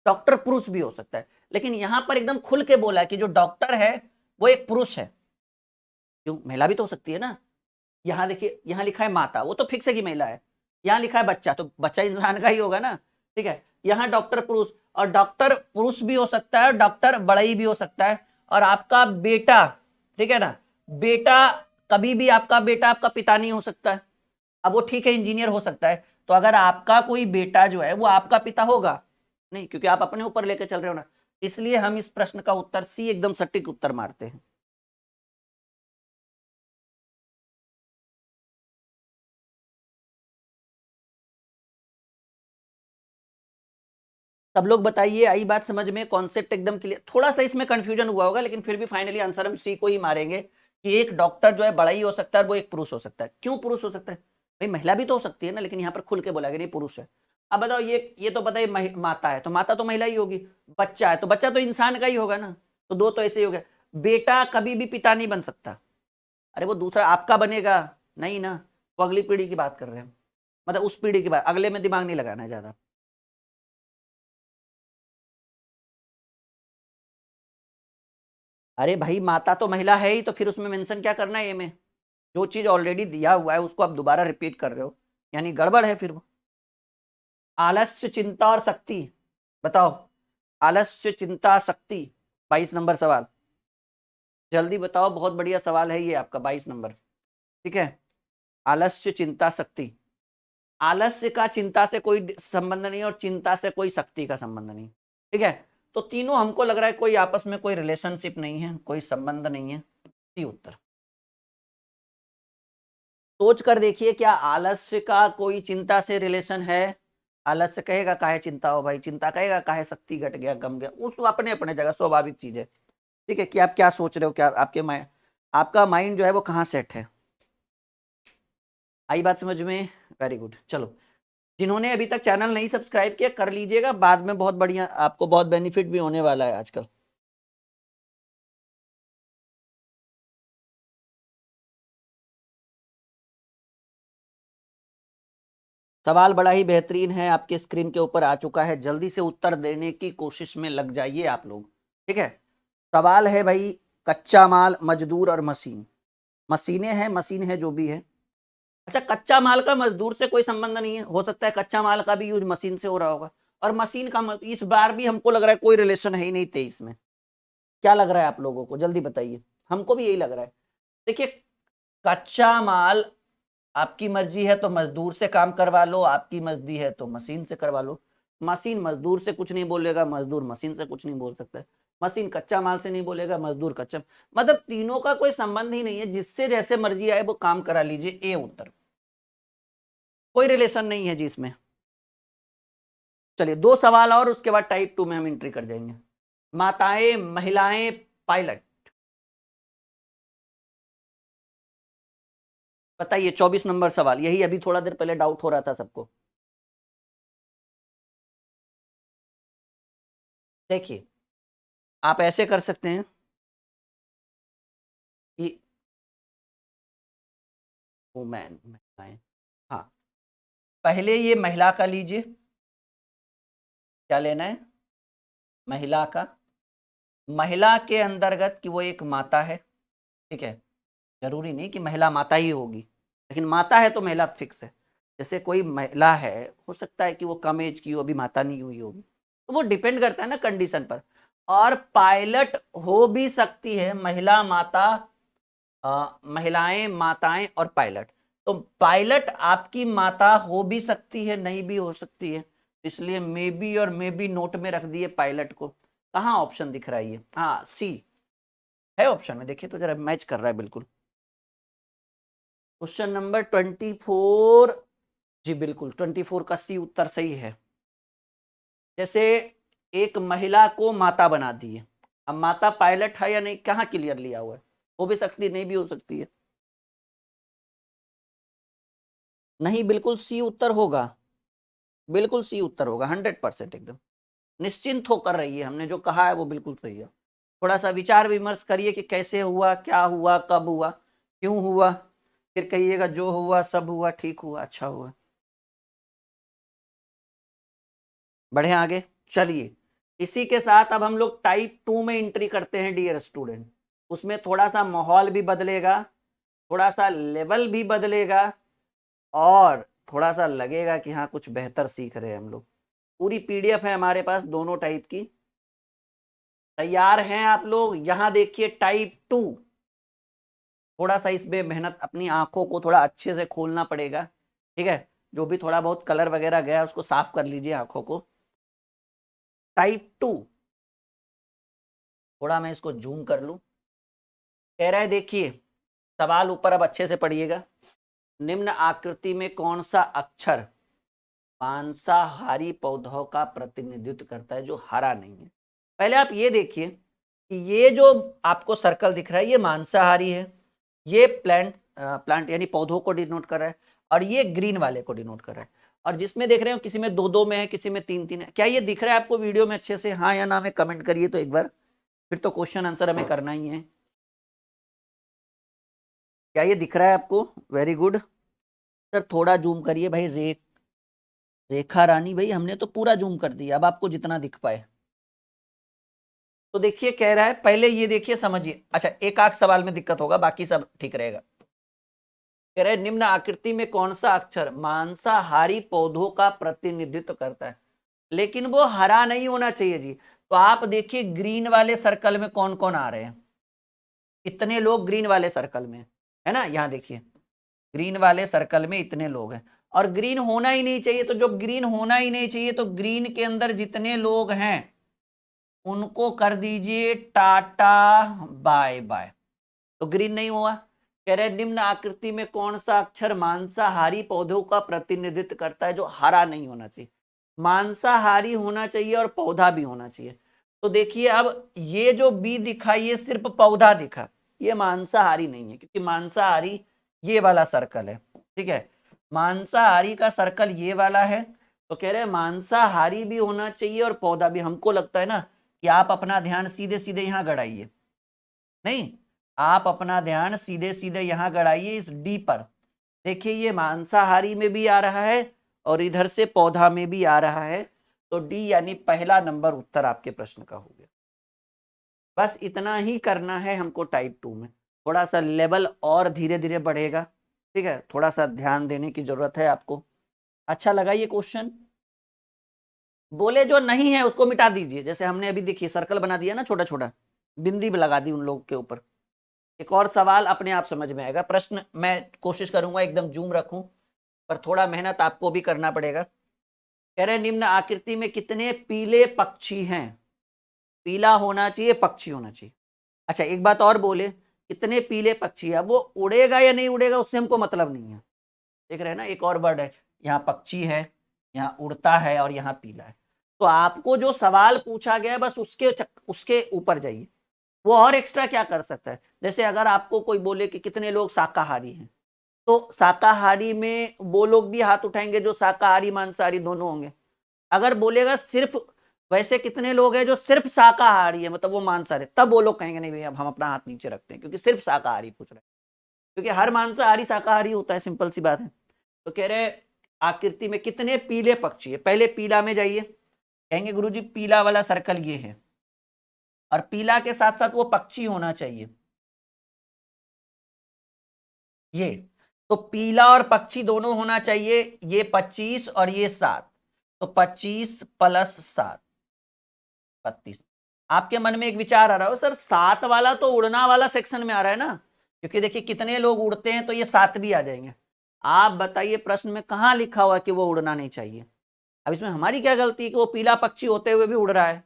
A: डॉक्टर पुरुष भी हो सकता है, लेकिन यहां पर एकदम खुल के बोला है कि जो डॉक्टर है वो एक पुरुष है। क्यों, महिला भी तो हो सकती है ना। यहाँ देखिए, यहाँ लिखा है माता, वो तो फिक्स है कि महिला है। यहाँ लिखा है बच्चा, तो बच्चा इंसान का ही होगा ना। ठीक है, यहाँ डॉक्टर पुरुष, और डॉक्टर पुरुष भी हो सकता है, डॉक्टर बड़ई भी हो सकता है, और आपका बेटा, ठीक है ना, बेटा कभी भी आपका बेटा आपका पिता नहीं हो सकता है। अब वो ठीक है इंजीनियर हो सकता है, तो अगर आपका कोई बेटा जो है वो आपका पिता होगा नहीं, क्योंकि आप अपने ऊपर लेके चल रहे हो ना। इसलिए हम इस प्रश्न का उत्तर सी एकदम सटीक उत्तर मारते हैं। सब लोग बताइए, आई बात समझ में, कॉन्सेप्ट एकदम क्लियर। थोड़ा सा इसमें कंफ्यूजन हुआ होगा, लेकिन फिर भी फाइनली आंसर हम सी को ही मारेंगे कि एक डॉक्टर जो है बड़ा ही हो सकता है, वो एक पुरुष हो सकता है। क्यों पुरुष हो सकता है भाई, महिला भी तो हो सकती है ना, लेकिन यहाँ पर खुल के बोला गया नहीं पुरुष है। अब बताओ, ये तो पता है माता है, तो माता तो महिला ही होगी। बच्चा है तो बच्चा तो इंसान का ही होगा ना, तो दो तो ऐसे ही हो गया। बेटा कभी भी पिता नहीं बन सकता, अरे वो दूसरा आपका बनेगा, नहीं ना, वो अगली पीढ़ी की बात कर रहे हैं, मतलब उस पीढ़ी की बात, अगले में दिमाग नहीं लगाना है ज्यादा। अरे भाई माता तो महिला है ही, तो फिर उसमें मेंशन क्या करना है, ये में जो चीज ऑलरेडी दिया हुआ है उसको आप दोबारा रिपीट कर रहे हो, यानी गड़बड़ है फिर वो। आलस्य चिंता और शक्ति, बताओ, आलस्य चिंता शक्ति, 22 नंबर सवाल, जल्दी बताओ, बहुत बढ़िया सवाल है ये आपका 22 नंबर। ठीक है, आलस्य चिंता शक्ति, आलस्य का चिंता से कोई संबंध नहीं, और चिंता से कोई शक्ति का संबंध नहीं। ठीक है, तो तीनों हमको लग रहा है कोई आपस में कोई रिलेशनशिप नहीं है, कोई संबंध नहीं है। सी उत्तर। सोच कर देखिए, क्या आलस्य का कोई चिंता से रिलेशन है। आलस्य कहेगा काहे चिंता हो भाई, चिंता कहेगा काहे शक्ति घट गया, गम गया, उस अपने अपने जगह स्वाभाविक चीज है। ठीक है, कि आप क्या सोच रहे हो, क्या आपके माइंड, आपका माइंड जो है वो कहाँ सेट है। आई बात समझ में, वेरी गुड। चलो, जिन्होंने अभी तक चैनल नहीं सब्सक्राइब किया कर लीजिएगा, बाद में बहुत बढ़िया आपको बहुत बेनिफिट भी होने वाला है आजकल। सवाल बड़ा ही बेहतरीन है, आपके स्क्रीन के ऊपर आ चुका है, जल्दी से उत्तर देने की कोशिश में लग जाइए आप लोग। ठीक है, सवाल है भाई, कच्चा माल, मजदूर और मशीन, मशीनें हैं, मशीन है जो भी है। अच्छा, कच्चा माल का मजदूर से कोई संबंध नहीं है, हो सकता है कच्चा माल का भी यूज मशीन से हो रहा होगा, और मशीन का इस बार भी हमको लग रहा है कोई रिलेशन है ही नहीं 23 में। क्या लग रहा है आप लोगों को, जल्दी बताइए, हमको भी यही लग रहा है। देखिए, कच्चा माल आपकी मर्जी है तो मजदूर से काम करवा लो, आपकी मर्जी है तो मशीन से करवा लो। मशीन मजदूर से कुछ नहीं बोलेगा, मजदूर मशीन से कुछ नहीं बोल सकता है। मशीन कच्चा माल से नहीं बोलेगा, मजदूर कच्चा, मतलब तीनों का कोई संबंध ही नहीं है, जिससे जैसे मर्जी आए वो काम करा लीजिए, ए उत्तर। कोई रिलेशन नहीं है जी इसमें। चलिए, दो सवाल और, उसके बाद टाइप 2 में हम एंट्री कर जाएंगे। माताएं, महिलाएं, पायलट, बताइए 24 नंबर सवाल, यही अभी थोड़ा देर पहले डाउट हो रहा था सबको। देखिए आप ऐसे कर सकते हैं कि वुमेन, महिलाएं, हाँ पहले ये महिला का लीजिए, क्या लेना है, महिला का, महिला के अंतर्गत कि वो एक माता है, ठीक है, जरूरी नहीं कि महिला माता ही होगी, लेकिन माता है तो महिला फिक्स है। जैसे कोई महिला है, हो सकता है कि वो कम एज की हो, अभी माता नहीं हुई होगी, तो वो डिपेंड करता है ना कंडीशन पर। और पायलट हो भी सकती है महिला, माता, महिलाएं, माताएं और पायलट। तो पायलट आपकी माता हो भी सकती है, नहीं भी हो सकती है, इसलिए मे बी और मे बी नोट में रख दिए पायलट को। कहाँ ऑप्शन दिख रहा है ये, हाँ सी है ऑप्शन में, देखिए तो जरा मैच कर रहा है बिल्कुल। क्वेश्चन नंबर 24, जी बिल्कुल 24 का सी उत्तर सही है। जैसे एक महिला को माता बना दी है, अब माता पायलट है या नहीं, कहाँ क्लियर लिया हुआ है, हो भी सकती है नहीं भी हो सकती है, नहीं बिल्कुल सी उत्तर होगा, बिल्कुल सी उत्तर होगा 100% एकदम निश्चिंत होकर रहिए, हमने जो कहा है वो बिल्कुल सही है। थोड़ा सा विचार विमर्श करिए कि कैसे हुआ, क्या हुआ, कब हुआ, क्यों हुआ, फिर कहिएगा जो हुआ सब हुआ ठीक हुआ अच्छा हुआ। बढ़े आगे, चलिए इसी के साथ अब हम लोग टाइप 2 में एंट्री करते हैं डियर स्टूडेंट। उसमें थोड़ा सा माहौल भी बदलेगा, थोड़ा सा लेवल भी बदलेगा, और थोड़ा सा लगेगा कि हाँ कुछ बेहतर सीख रहे हैं हम लोग। पूरी पीडीएफ है हमारे पास दोनों टाइप की, तैयार हैं आप लोग। यहां देखिए टाइप 2, थोड़ा सा इसमें मेहनत, अपनी आंखों को थोड़ा अच्छे से खोलना पड़ेगा, ठीक है, जो भी थोड़ा बहुत कलर वगैरह गया उसको साफ कर लीजिए आंखों को। टाइप 2, थोड़ा मैं इसको जूम कर लूं, कह रहा है देखिए सवाल ऊपर, अब अच्छे से पढ़िएगा। निम्न आकृति में कौन सा अक्षर मांसाहारी पौधों का प्रतिनिधित्व करता है जो हरा नहीं है। पहले आप ये देखिए कि ये जो आपको सर्कल दिख रहा है ये मांसाहारी है, ये प्लांट यानी पौधों को डिनोट कर रहा है, और ये ग्रीन वाले को डिनोट कर रहा है। और जिसमें देख रहे हो किसी में 2-2 में है, किसी में 3-3 है, क्या ये दिख रहा है आपको वीडियो में अच्छे से, हाँ या ना में कमेंट करिए तो एक बार, फिर तो क्वेश्चन आंसर हमें करना ही है। क्या ये दिख रहा है आपको, वेरी गुड सर, थोड़ा जूम करिए भाई। रेखा रानी भाई हमने तो पूरा जूम कर दिया, अब आपको जितना दिख पाए। तो देखिए कह रहा है, पहले ये देखिए समझिए, अच्छा एक आख सवाल में दिक्कत होगा, बाकी सब ठीक रहेगा। कह रहे निम्न आकृति में कौन सा अक्षर मांसाहारी पौधों का प्रतिनिधित्व करता है, लेकिन वो हरा नहीं होना चाहिए जी। तो आप देखिए ग्रीन वाले सर्कल में कौन कौन आ रहे हैं, इतने लोग ग्रीन वाले सर्कल में है ना, यहाँ देखिए ग्रीन वाले सर्कल में इतने लोग हैं, और ग्रीन होना ही नहीं चाहिए। तो जो ग्रीन होना ही नहीं चाहिए, तो ग्रीन के अंदर जितने लोग हैं उनको कर दीजिए टाटा बाय बाय, तो ग्रीन नहीं हुआ। कह रहे निम्न आकृति में कौन सा अक्षर मांसाहारी पौधों का प्रतिनिधित्व करता है जो हरा नहीं होना चाहिए, मांसाहारी होना चाहिए और पौधा भी होना चाहिए। तो देखिए अब ये जो बी दिखा ये सिर्फ पौधा दिखा, ये मांसाहारी नहीं है, क्योंकि मांसाहारी ये वाला सर्कल है, ठीक है, मांसाहारी का सर्कल ये वाला है। तो कह रहे हैं मांसाहारी भी होना चाहिए और पौधा भी। हमको लगता है ना कि आप अपना ध्यान सीधे सीधे यहाँ गड़ाइए, नहीं आप अपना ध्यान सीधे सीधे यहाँ गड़ाइए इस डी पर। देखिए ये मांसाहारी में भी आ रहा है और इधर से पौधा में भी आ रहा है, तो डी यानी पहला नंबर उत्तर आपके प्रश्न का हो गया। बस इतना ही करना है हमको टाइप 2 में, थोड़ा सा लेवल और धीरे धीरे बढ़ेगा, ठीक है, थोड़ा सा ध्यान देने की जरूरत है आपको। अच्छा लगा ये क्वेश्चन, बोले जो नहीं है उसको मिटा दीजिए, जैसे हमने अभी देखिए सर्कल बना दिया ना छोटा छोटा, बिंदी भी लगा दी उन लोगों के ऊपर। एक और सवाल अपने आप समझ में आएगा, प्रश्न मैं कोशिश करूंगा एकदम जूम रखूं, पर थोड़ा मेहनत आपको भी करना पड़ेगा। कह रहे निम्न आकृति में कितने पीले पक्षी हैं, पीला होना चाहिए पक्षी होना चाहिए। अच्छा एक बात और बोले, कितने पीले पक्षी है, वो उड़ेगा या नहीं उड़ेगा उससे हमको मतलब नहीं है, देख रहे हैं ना, एक और वर्ड है, यहाँ पक्षी है, यहाँ उड़ता है और यहाँ पीला है। तो आपको जो सवाल पूछा गया है बस उसके ऊपर जाइए, वो और एक्स्ट्रा क्या कर सकता है। जैसे अगर आपको कोई बोले कि कितने लोग शाकाहारी हैं, तो शाकाहारी में वो लोग भी हाथ उठाएंगे जो शाकाहारी मांसाहारी दोनों होंगे। अगर बोलेगा सिर्फ वैसे कितने लोग हैं जो सिर्फ शाकाहारी है, मतलब वो मांसाहारी, तब वो लोग कहेंगे नहीं भैया अब हम अपना हाथ नीचे रखते हैं, क्योंकि सिर्फ शाकाहारी पूछ रहे हैं, क्योंकि हर मांसाहारी शाकाहारी होता है, सिंपल सी बात है। तो कह रहे आकृति में कितने पीले पक्षी है, पहले पीला में जाइए, कहेंगे गुरुजी पीला वाला सर्कल ये है, और पीला के साथ साथ वो पक्षी होना चाहिए ये, तो पीला और पक्षी दोनों होना चाहिए, ये 25 और ये 7, तो 25 + 7 32। आपके मन में एक विचार आ रहा हो सर 7 वाला तो उड़ना वाला सेक्शन में आ रहा है ना, क्योंकि देखिए कितने लोग उड़ते हैं तो ये 7 भी आ जाएंगे। आप बताइए प्रश्न में कहां लिखा हुआ कि वो उड़ना नहीं चाहिए? अब इसमें हमारी क्या गलती है कि वो पीला पक्षी होते हुए भी उड़ रहा है?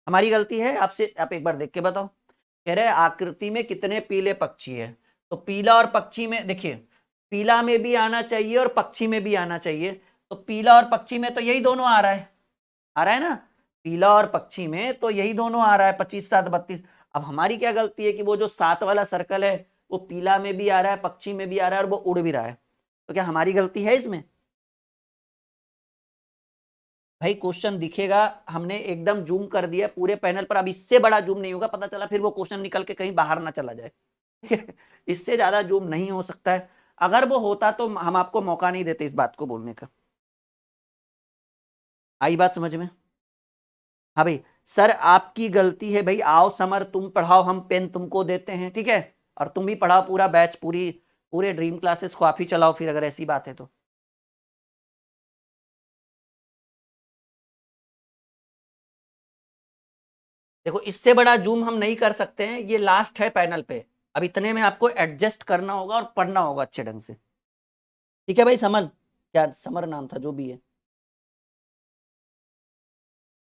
A: हमारी गलती है? आपसे आप एक बार देख के बताओ। कह रहे आकृति में कितने पीले पक्षी है, तो पीला और पक्षी में देखिए, पीला में भी आना चाहिए और पक्षी में भी आना चाहिए, तो पीला और पक्षी में तो यही दोनों आ रहा है, आ रहा है ना, पीला और पक्षी में तो यही दोनों आ रहा है, 25 7 32। अब हमारी क्या गलती है कि वो जो 7 वाला सर्कल है वो पीला में भी आ रहा है, पक्षी में भी आ रहा है, और वो उड़ भी रहा है, तो क्या हमारी गलती है इसमें? भाई क्वेश्चन दिखेगा, हमने एकदम जूम कर दिया पूरे पैनल पर, अब इससे बड़ा जूम नहीं होगा, पता चला फिर वो क्वेश्चन निकल के कहीं बाहर ना चला जाए, ठीक है, इससे ज्यादा जूम नहीं हो सकता है, अगर वो होता तो हम आपको मौका नहीं देते इस बात को बोलने का। आई बात समझ में? हाँ भाई, सर आपकी गलती है भाई, आओ समर तुम पढ़ाओ, हम पेन तुमको देते हैं, ठीक है, और तुम भी पढ़ाओ पूरा बैच, पूरे ड्रीम क्लासेस को आप ही चलाओ फिर, अगर ऐसी बात है तो। देखो इससे बड़ा जूम हम नहीं कर सकते हैं, ये लास्ट है पैनल पे, अब इतने में आपको एडजस्ट करना होगा और पढ़ना होगा अच्छे ढंग से, ठीक है भाई? समर, क्या समर नाम था जो भी है,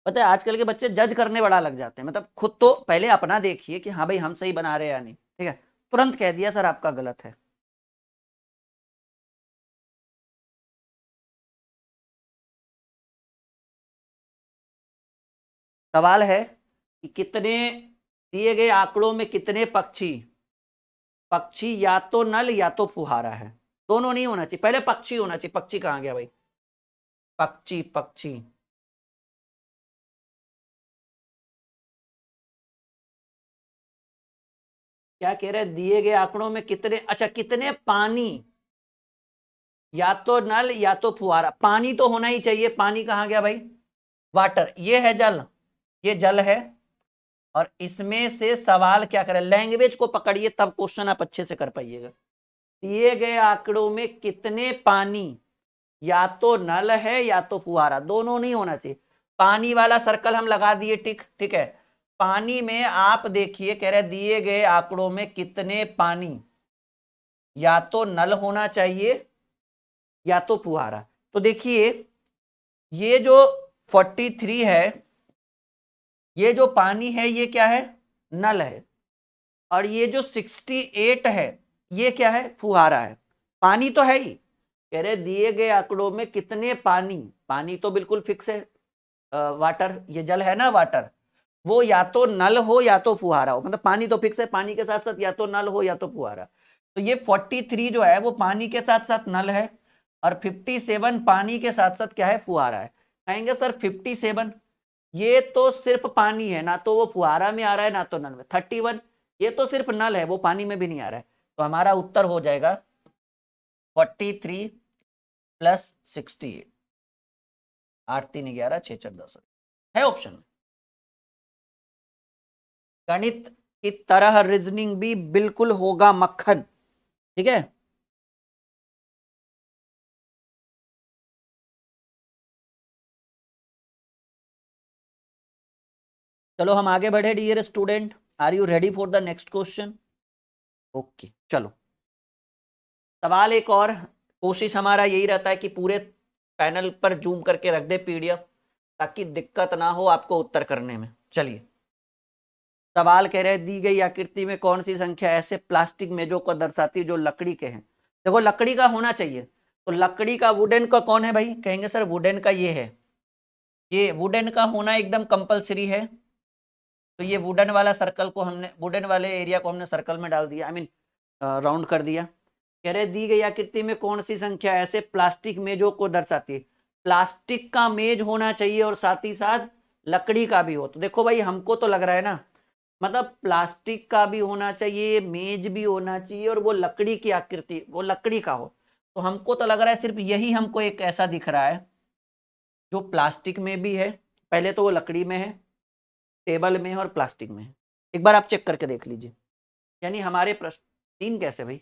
A: पता है आजकल के बच्चे जज करने बड़ा लग जाते हैं, मतलब खुद तो पहले अपना देखिए कि हाँ भाई हम सही बना रहे हैं या नहीं, ठीक है, तुरंत कह दिया सर आपका गलत है। सवाल है कि कितने दिए गए आंकड़ों में कितने पक्षी, पक्षी या तो नल या तो फुहारा है, दोनों नहीं होना चाहिए, पहले पक्षी होना चाहिए, पक्षी कहां गया भाई? पक्षी पक्षी, क्या कह रहे हैं दिए गए आंकड़ों में कितने, अच्छा कितने पानी, या तो नल या तो फुहारा, पानी तो होना ही चाहिए, पानी कहां गया भाई? वाटर, ये है जल, ये जल है, और इसमें से सवाल क्या करें, लैंग्वेज को पकड़िए तब क्वेश्चन आप अच्छे से कर पाइएगा। दिए गए आंकड़ों में कितने पानी, या तो नल है या तो फुहारा, दोनों नहीं होना चाहिए, पानी वाला सर्कल हम लगा दिए टिक, ठीक है, पानी में आप देखिए कह रहे दिए गए आंकड़ों में कितने पानी, या तो नल होना चाहिए या तो फुहारा, तो देखिए ये जो 43 है, ये जो पानी है ये क्या है? नल है, और ये जो 68 है ये क्या है? फुहारा है, पानी तो है ही, कह रहे दिए गए आंकड़ों में कितने पानी, पानी तो बिल्कुल फिक्स है, वाटर, ये जल है ना वाटर, वो या तो नल हो या तो फुहारा हो, मतलब पानी तो फिक्स है, पानी के साथ साथ या तो नल हो या तो फुहारा, तो ये 43 जो है वो पानी के साथ साथ नल है, और 57 पानी के साथ साथ क्या है? फुहारा है। कहेंगे सर 57 ये तो सिर्फ पानी है, ना तो वो फुहारा में आ रहा है ना तो नल में, 31 ये तो सिर्फ नल है, वो पानी में भी नहीं आ रहा है, तो हमारा उत्तर हो जाएगा 43 + 68, 8 3 11 6 4 10 है ऑप्शन। गणित की तरह रीजनिंग भी बिल्कुल होगा मक्खन, ठीक है। चलो हम आगे बढ़े dear student, are you ready for the next question? Okay चलो, सवाल एक और, कोशिश हमारा यही रहता है कि पूरे पैनल पर जूम करके रख दे पीडीएफ, ताकि दिक्कत ना हो आपको उत्तर करने में। चलिए सवाल कह रहे हैं दी गई आकृति में कौन सी संख्या ऐसे प्लास्टिक मेजों को दर्शाती है जो लकड़ी के हैं? देखो लकड़ी का होना चाहिए, तो लकड़ी का वुडन का कौन है भाई? कहेंगे सर वुडन का ये है, ये वुडन का होना एकदम कंपलसरी है, तो ये वुडन वाला सर्कल को हमने, वुडन वाले एरिया को हमने सर्कल में डाल दिया, आई मीन राउंड कर दिया। कह रहे दी गई आकृति में कौन सी संख्या ऐसे प्लास्टिक मेजों को दर्शाती है? प्लास्टिक का मेज होना चाहिए और साथ ही साथ लकड़ी का भी हो। तो देखो भाई हमको तो लग रहा है ना, मतलब प्लास्टिक का भी होना चाहिए, मेज भी होना चाहिए, और वो लकड़ी की आकृति, वो लकड़ी का हो। तो हमको तो लग रहा है सिर्फ यही हमको एक ऐसा दिख रहा है जो प्लास्टिक में भी है। पहले तो वो लकड़ी में है, टेबल में है और प्लास्टिक में है। एक बार आप चेक करके देख लीजिए। यानी हमारे प्रश्न 3 कैसे भाई?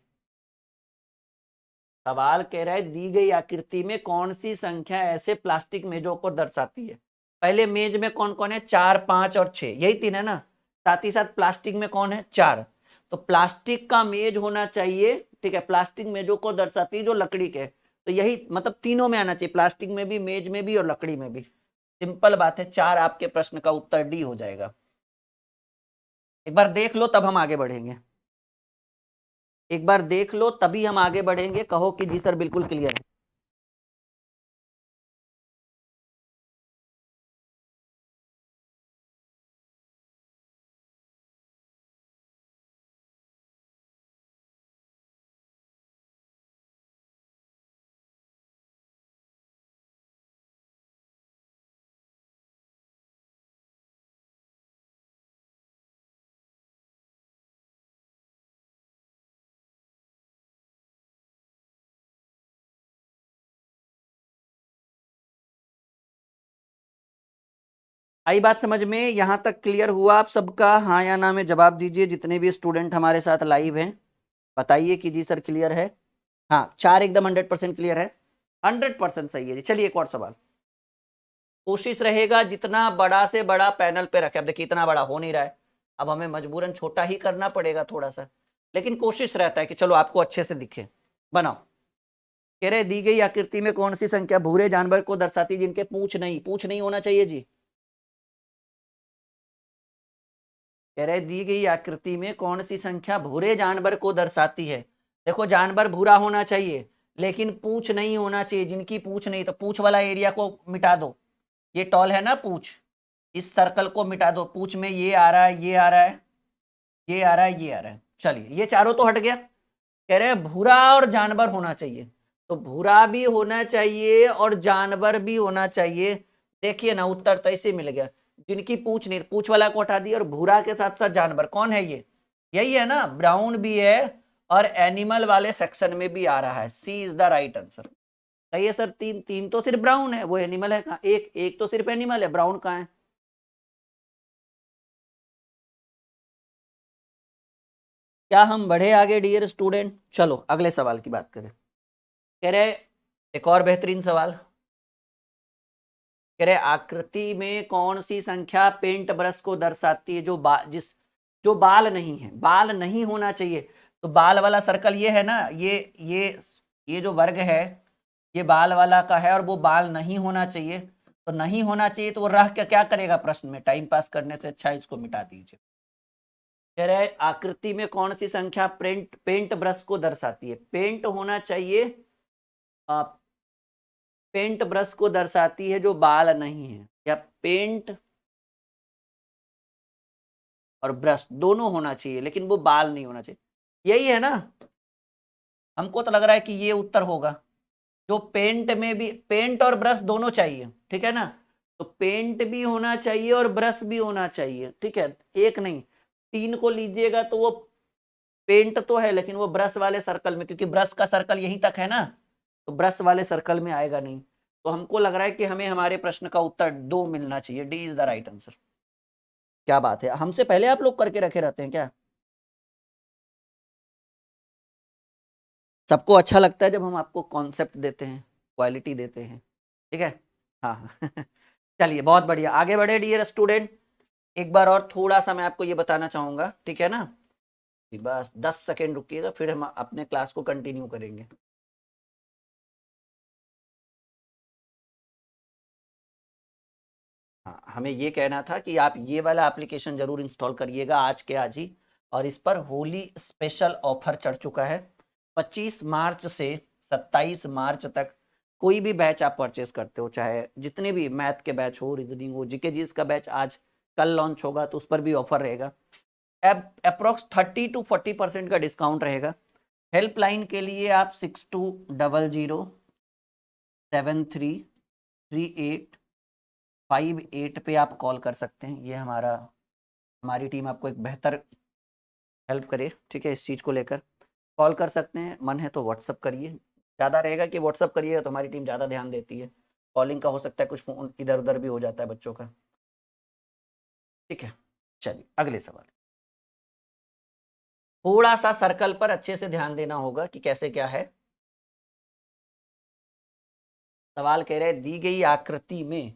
A: सवाल कह रहा है दी गई आकृति में कौन सी संख्या ऐसे प्लास्टिक मेजों को दर्शाती है। पहले मेज में कौन कौन है? 4, 5 और 6, यही 3 है ना। साथ ही साथ प्लास्टिक में कौन है? 4। तो प्लास्टिक का मेज होना चाहिए, ठीक है, प्लास्टिक मेजों को दर्शाती है जो लकड़ी के। तो यही मतलब तीनों में आना चाहिए, प्लास्टिक में भी, मेज में भी और लकड़ी में भी। सिंपल बात है, 4 आपके प्रश्न का उत्तर डी हो जाएगा। एक बार देख लो तब हम आगे बढ़ेंगे। एक बार देख लो तभी हम आगे बढ़ेंगे। कहो कि जी सर बिल्कुल क्लियर है। आई बात समझ में? यहां तक क्लियर हुआ आप सबका? हाँ या ना में जवाब दीजिए, जितने भी स्टूडेंट हमारे साथ लाइव हैं बताइए कि जी सर क्लियर है। हाँ, 4 एकदम 100% क्लियर है। 100% सही है जी। चलिए एक और सवाल। कोशिश रहेगा जितना बड़ा से बड़ा पैनल पे रखे। अब देखिए इतना बड़ा हो नहीं रहा है, अब हमें मजबूरन छोटा ही करना पड़ेगा थोड़ा सा, लेकिन कोशिश रहता है कि चलो आपको अच्छे से दिखे। बनाओ। कह रहे दी गई आकृति में कौन सी संख्या भूरे जानवर को दर्शाती है जिनके पूछ नहीं होना चाहिए जी। कह रहे दी गई आकृति में कौन सी संख्या भूरे जानवर को दर्शाती है। देखो जानवर भूरा होना चाहिए लेकिन पूछ नहीं होना चाहिए। जिनकी पूछ नहीं, तो पूछ वाला एरिया को मिटा दो। ये टॉल है ना पूछ, इस सर्कल को मिटा दो। पूछ में ये आ रहा है, ये आ रहा है, ये आ रहा है, ये आ रहा है। चलिए ये चारों तो हट गया। कह रहे हैं भूरा और जानवर होना चाहिए, तो भूरा भी होना चाहिए और जानवर भी होना चाहिए। देखिए ना उत्तर तो ऐसे मिल गया। जिनकी पूछ नहीं, पूछ वाला को हटा दिया और भूरा के साथ साथ जानवर। कौन है ये? यही है ना, ब्राउन भी है और एनिमल वाले सेक्शन में भी आ रहा है। सी इज द राइट आंसर। सही है सर। 3 तो सिर्फ ब्राउन है, वो एनिमल है कहाँ? एक तो सिर्फ एनिमल है, ब्राउन कहाँ है? क्या हम बढ़े आगे डियर स्टूडेंट? चलो अगले सवाल की बात करें। कह रहे एक और बेहतरीन सवाल। कह रहे आकृति में कौन सी संख्या पेंट ब्रश को दर्शाती है जो बाल नहीं है। बाल नहीं होना चाहिए। तो बाल वाला सर्कल ये है ना, ये जो वर्ग है ये बाल वाला का है और वो बाल नहीं होना चाहिए। तो नहीं होना चाहिए तो वो रह के क्या करेगा प्रश्न में? टाइम पास करने से अच्छा इसको मिटा दीजिए। कह रहे हैं आकृति में कौन सी संख्या पेंट ब्रश को दर्शाती है। पेंट होना चाहिए, पेंट ब्रश को दर्शाती है जो बाल नहीं है, या पेंट और ब्रश दोनों होना चाहिए लेकिन वो बाल नहीं होना चाहिए। यही है ना, हमको तो लग रहा है कि ये उत्तर होगा। जो पेंट में भी पेंट और ब्रश दोनों चाहिए, ठीक है ना। तो पेंट भी होना चाहिए और ब्रश भी होना चाहिए, ठीक है। एक नहीं 3 को लीजिएगा तो वो पेंट तो है लेकिन वो ब्रश वाले सर्कल में, क्योंकि ब्रश का सर्कल यहीं तक है ना, तो ब्रश वाले सर्कल में आएगा नहीं। तो हमको लग रहा है कि हमें हमारे प्रश्न का उत्तर 2 मिलना चाहिए। D is the right answer. क्या बात है, हमसे पहले आप लोग करके रखे रहते हैं क्या? सबको अच्छा लगता है जब हम आपको कॉन्सेप्ट देते हैं, क्वालिटी देते हैं, ठीक है। हाँ हाँ चलिए बहुत बढ़िया, आगे बढ़े डियर स्टूडेंट। एक बार और थोड़ा सा मैं आपको ये बताना चाहूंगा, ठीक है ना। बस 10 सेकेंड रुकिएगा फिर हम अपने क्लास को कंटिन्यू करेंगे। हाँ, हमें ये कहना था कि आप ये वाला एप्लीकेशन जरूर इंस्टॉल करिएगा आज के आज ही। और इस पर होली स्पेशल ऑफर चढ़ चुका है। 25 मार्च से 27 मार्च तक कोई भी बैच आप परचेस करते हो, चाहे जितने भी मैथ के बैच हो, रीजनिंग हो, जीके जीएस का बैच आज कल लॉन्च होगा तो उस पर भी ऑफर रहेगा। अप्रोक्स 30 to 40% का डिस्काउंट रहेगा। हेल्पलाइन के लिए आप 62007338 58 पे आप कॉल कर सकते हैं। ये हमारी टीम आपको एक बेहतर हेल्प करे, ठीक है, इस चीज़ को लेकर। कॉल कर सकते हैं, मन है तो व्हाट्सअप करिए, ज़्यादा रहेगा कि व्हाट्सअप करिएगा तो हमारी टीम ज़्यादा ध्यान देती है। कॉलिंग का हो सकता है कुछ फ़ोन इधर उधर भी हो जाता है बच्चों का, ठीक है। चलिए अगले सवाल। थोड़ा सा सर्कल पर अच्छे से ध्यान देना होगा कि कैसे क्या है। सवाल कह रहे हैं दी गई आकृति में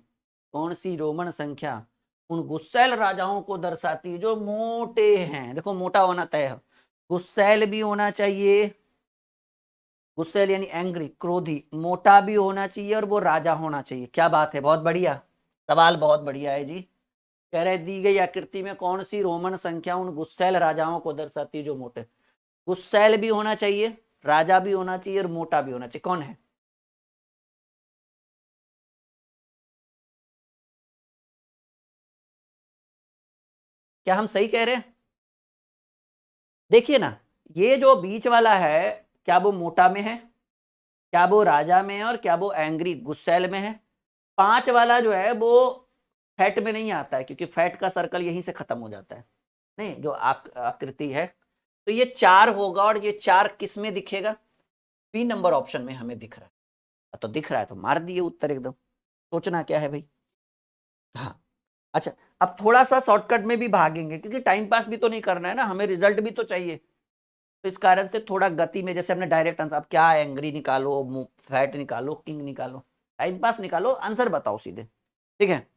A: कौन सी रोमन संख्या उन गुस्सैल राजाओं को दर्शाती है जो मोटे हैं। देखो मोटा होना तय है, गुस्सैल भी होना चाहिए, गुस्सैल यानी एंग्री, क्रोधी, मोटा भी होना चाहिए और वो राजा होना चाहिए। क्या बात है, बहुत बढ़िया सवाल, बहुत बढ़िया है जी। कह रहे दी गई आकृति में कौन सी रोमन संख्या उन गुस्सैल राजाओं को दर्शाती है जो मोटे। गुस्सैल भी होना चाहिए, राजा भी होना चाहिए और मोटा भी होना चाहिए। कौन है? क्या हम सही कह रहे हैं? देखिए ना, ये जो बीच वाला है, क्या वो मोटा में है, क्या वो राजा में है, और क्या वो एंग्री गुस्सैल में है? 5 वाला जो है वो फैट में नहीं आता है, क्योंकि फैट का सर्कल यहीं से खत्म हो जाता है। नहीं, जो आकृति है तो ये 4 होगा, और ये 4 किस में दिखेगा? बी नंबर ऑप्शन में हमें दिख रहा है। तो दिख रहा है तो मार दिए उत्तर एकदम, सोचना क्या है भाई। हाँ, अच्छा, अब थोड़ा सा शॉर्टकट में भी भागेंगे, क्योंकि टाइम पास भी तो नहीं करना है ना, हमें रिजल्ट भी तो चाहिए। तो इस कारण से थोड़ा गति में, जैसे हमने डायरेक्ट आंसर, अब क्या एंग्री निकालो, फैट निकालो, किंग निकालो, टाइम पास निकालो, आंसर बताओ सीधे, ठीक है।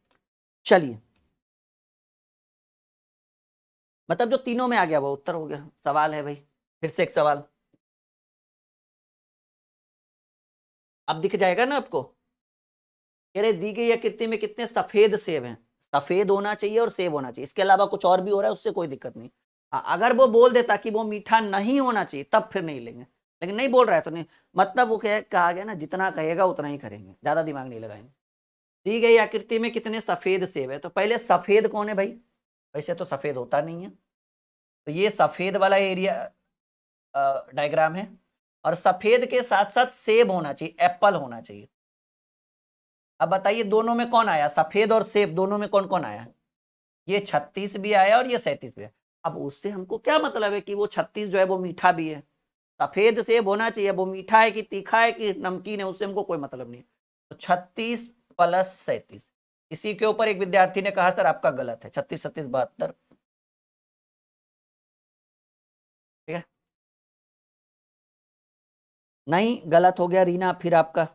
A: चलिए, मतलब जो तीनों में आ गया वो उत्तर हो गया। सवाल है भाई, फिर से एक सवाल, अब दिख जाएगा ना आपको। कह रहे दी गई आकृति में कितने सफेद सेब हैं। सफेद होना चाहिए और सेब होना चाहिए, इसके अलावा कुछ और भी हो रहा है उससे कोई दिक्कत नहीं। हाँ, अगर वो बोल देता कि वो मीठा नहीं होना चाहिए तब फिर नहीं लेंगे, लेकिन नहीं बोल रहा है तो नहीं। मतलब वो कहा गया ना, जितना कहेगा उतना ही करेंगे, ज्यादा दिमाग नहीं लगाएंगे। दी गई आकृति में कितने सफेद सेब है, तो पहले सफेद कौन है भाई? वैसे तो सफेद होता नहीं है, तो ये सफेद वाला एरिया डायग्राम है, और सफेद के साथ साथ सेब होना चाहिए, एप्पल होना चाहिए। अब बताइए दोनों में कौन आया, सफेद और सेब दोनों में कौन कौन आया? ये 36 भी आया और ये 37 भी आया। अब उससे हमको क्या मतलब है कि वो 36 जो है वो मीठा भी है? सफेद सेब होना चाहिए, वो मीठा है कि तीखा है कि नमकीन है, उससे हमको कोई मतलब नहीं है। तो 36 प्लस 37, इसी के ऊपर एक विद्यार्थी ने कहा सर आपका गलत है, 36 37 72, ठीक है। नहीं, गलत हो गया रीना, फिर आपका।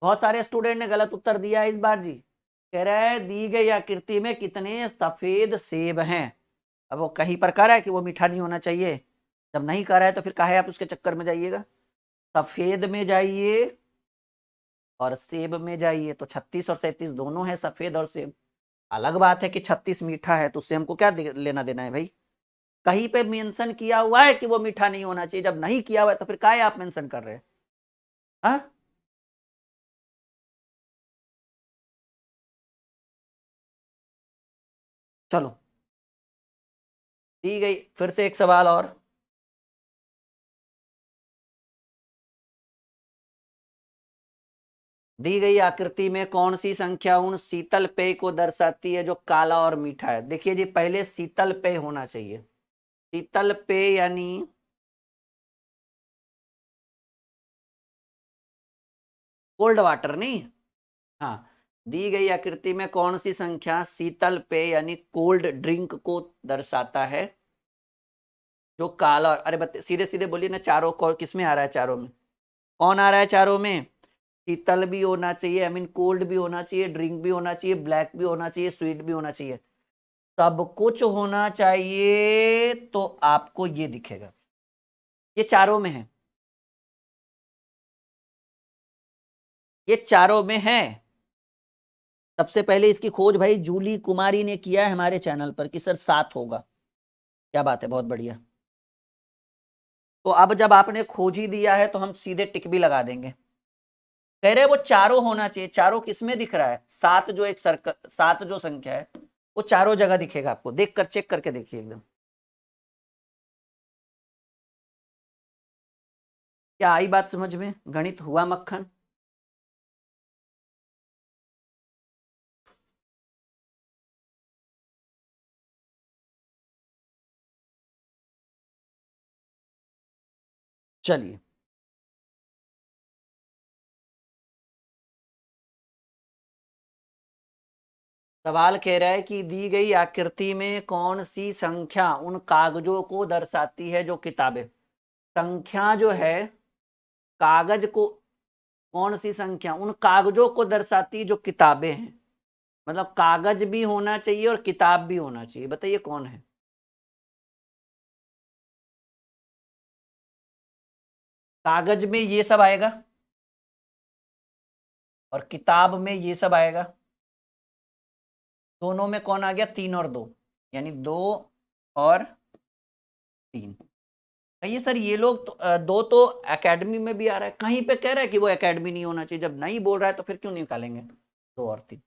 A: बहुत सारे स्टूडेंट ने गलत उत्तर दिया है इस बार जी। कह रहा है दी गई आकृति में कितने सफेद सेब हैं। अब वो कहीं पर कह रहा है कि वो मीठा नहीं होना चाहिए, जब नहीं कह रहा है तो फिर काहे आप उसके चक्कर में जाइएगा। सफेद में जाइए और सेब में जाइए, तो 36 और 37 दोनों है सफेद और सेब। अलग बात है कि 36 मीठा है, तो उससे हमको क्या लेना देना है भाई। कहीं पे मेंशन किया हुआ है कि वो मीठा नहीं होना चाहिए, जब नहीं किया हुआ है तो फिर काहे आप मेंशन कर रहे हैं? हाँ, चलो, दी गई फिर से एक सवाल और। दी गई आकृति में कौन सी संख्या उन शीतल पेय को दर्शाती है जो काला और मीठा है? देखिए जी, पहले शीतल पेय होना चाहिए, शीतल पेय यानी कोल्ड वाटर नहीं। हाँ, दी गई आकृति में कौन सी संख्या शीतल पेय यानी कोल्ड ड्रिंक को दर्शाता है जो काला, अरे बता सीधे सीधे बोलिए ना, चारों को किस में आ रहा है? चारों में कौन आ रहा है? चारों में शीतल भी होना चाहिए, आई मीन कोल्ड भी होना चाहिए, ड्रिंक भी होना चाहिए, ब्लैक भी होना चाहिए, स्वीट भी होना चाहिए, सब कुछ होना चाहिए, तो आपको ये दिखेगा, ये चारों में है, ये चारों में है। सबसे पहले इसकी खोज भाई जूली कुमारी ने किया है हमारे चैनल पर कि सर 7 होगा। क्या बात है, बहुत बढ़िया। तो अब जब आपने खोज ही दिया है तो हम सीधे टिक भी लगा देंगे। कह रहे वो चारों होना चाहिए, चारों किस में दिख रहा है? 7 जो एक सर्कल, 7 जो संख्या है वो चारों जगह दिखेगा आपको, देख कर चेक करके देखिए एकदम। क्या आई बात समझ में? गणित हुआ मक्खन? चलिए, सवाल कह रहा है कि दी गई आकृति में कौन सी संख्या उन कागजों को दर्शाती है जो किताबें, संख्या जो है कागज को, कौन सी संख्या उन कागजों को दर्शाती जो किताबें हैं, मतलब कागज भी होना चाहिए और किताब भी होना चाहिए, बताइए कौन है। कागज में ये सब आएगा और किताब में ये सब आएगा, दोनों में कौन आ गया, 3 और 2, यानी 2 और 3। कहिए सर ये लोग तो, 2 तो एकेडमी में भी आ रहा है, कहीं पे कह रहा है कि वो एकेडमी नहीं होना चाहिए, जब नहीं बोल रहा है तो फिर क्यों निकालेंगे 2 और 3।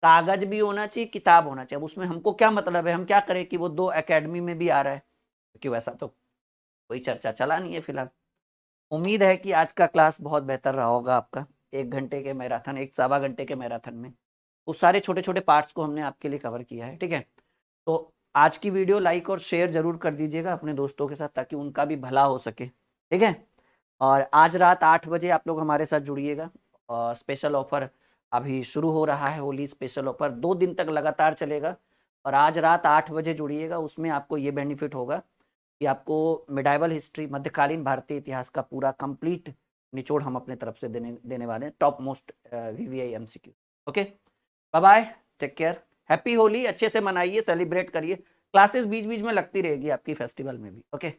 A: कागज भी होना चाहिए, किताब होना चाहिए, अब उसमें हमको क्या मतलब है, हम क्या करें कि वो 2 एकेडमी में भी आ रहा है, क्योंकि वैसा तो कोई चर्चा चला नहीं है फिलहाल। उम्मीद है कि आज का क्लास बहुत बेहतर रहा होगा आपका। 1 घंटे के मैराथन, 1 सवा घंटे के मैराथन में उस सारे छोटे छोटे पार्ट्स को हमने आपके लिए कवर किया है, ठीक है। तो आज की वीडियो लाइक और शेयर जरूर कर दीजिएगा अपने दोस्तों के साथ, ताकि उनका भी भला हो सके, ठीक है। और आज रात 8 बजे आप लोग हमारे साथ जुड़िएगा, और स्पेशल ऑफर अभी शुरू हो रहा है, होली स्पेशल ऑफर 2 दिन तक लगातार चलेगा। और आज रात 8 बजे जुड़िएगा, उसमें आपको ये बेनिफिट होगा कि आपको मिडाइवल हिस्ट्री, मध्यकालीन भारतीय इतिहास का पूरा कंप्लीट निचोड़ हम अपने तरफ से देने वाले हैं, top most VVI MCQ। Okay, bye bye, take care, happy Holi, अच्छे से मनाइए, सेलिब्रेट करिए, क्लासेस बीच बीच में लगती रहेगी आपकी फेस्टिवल में भी। ओके।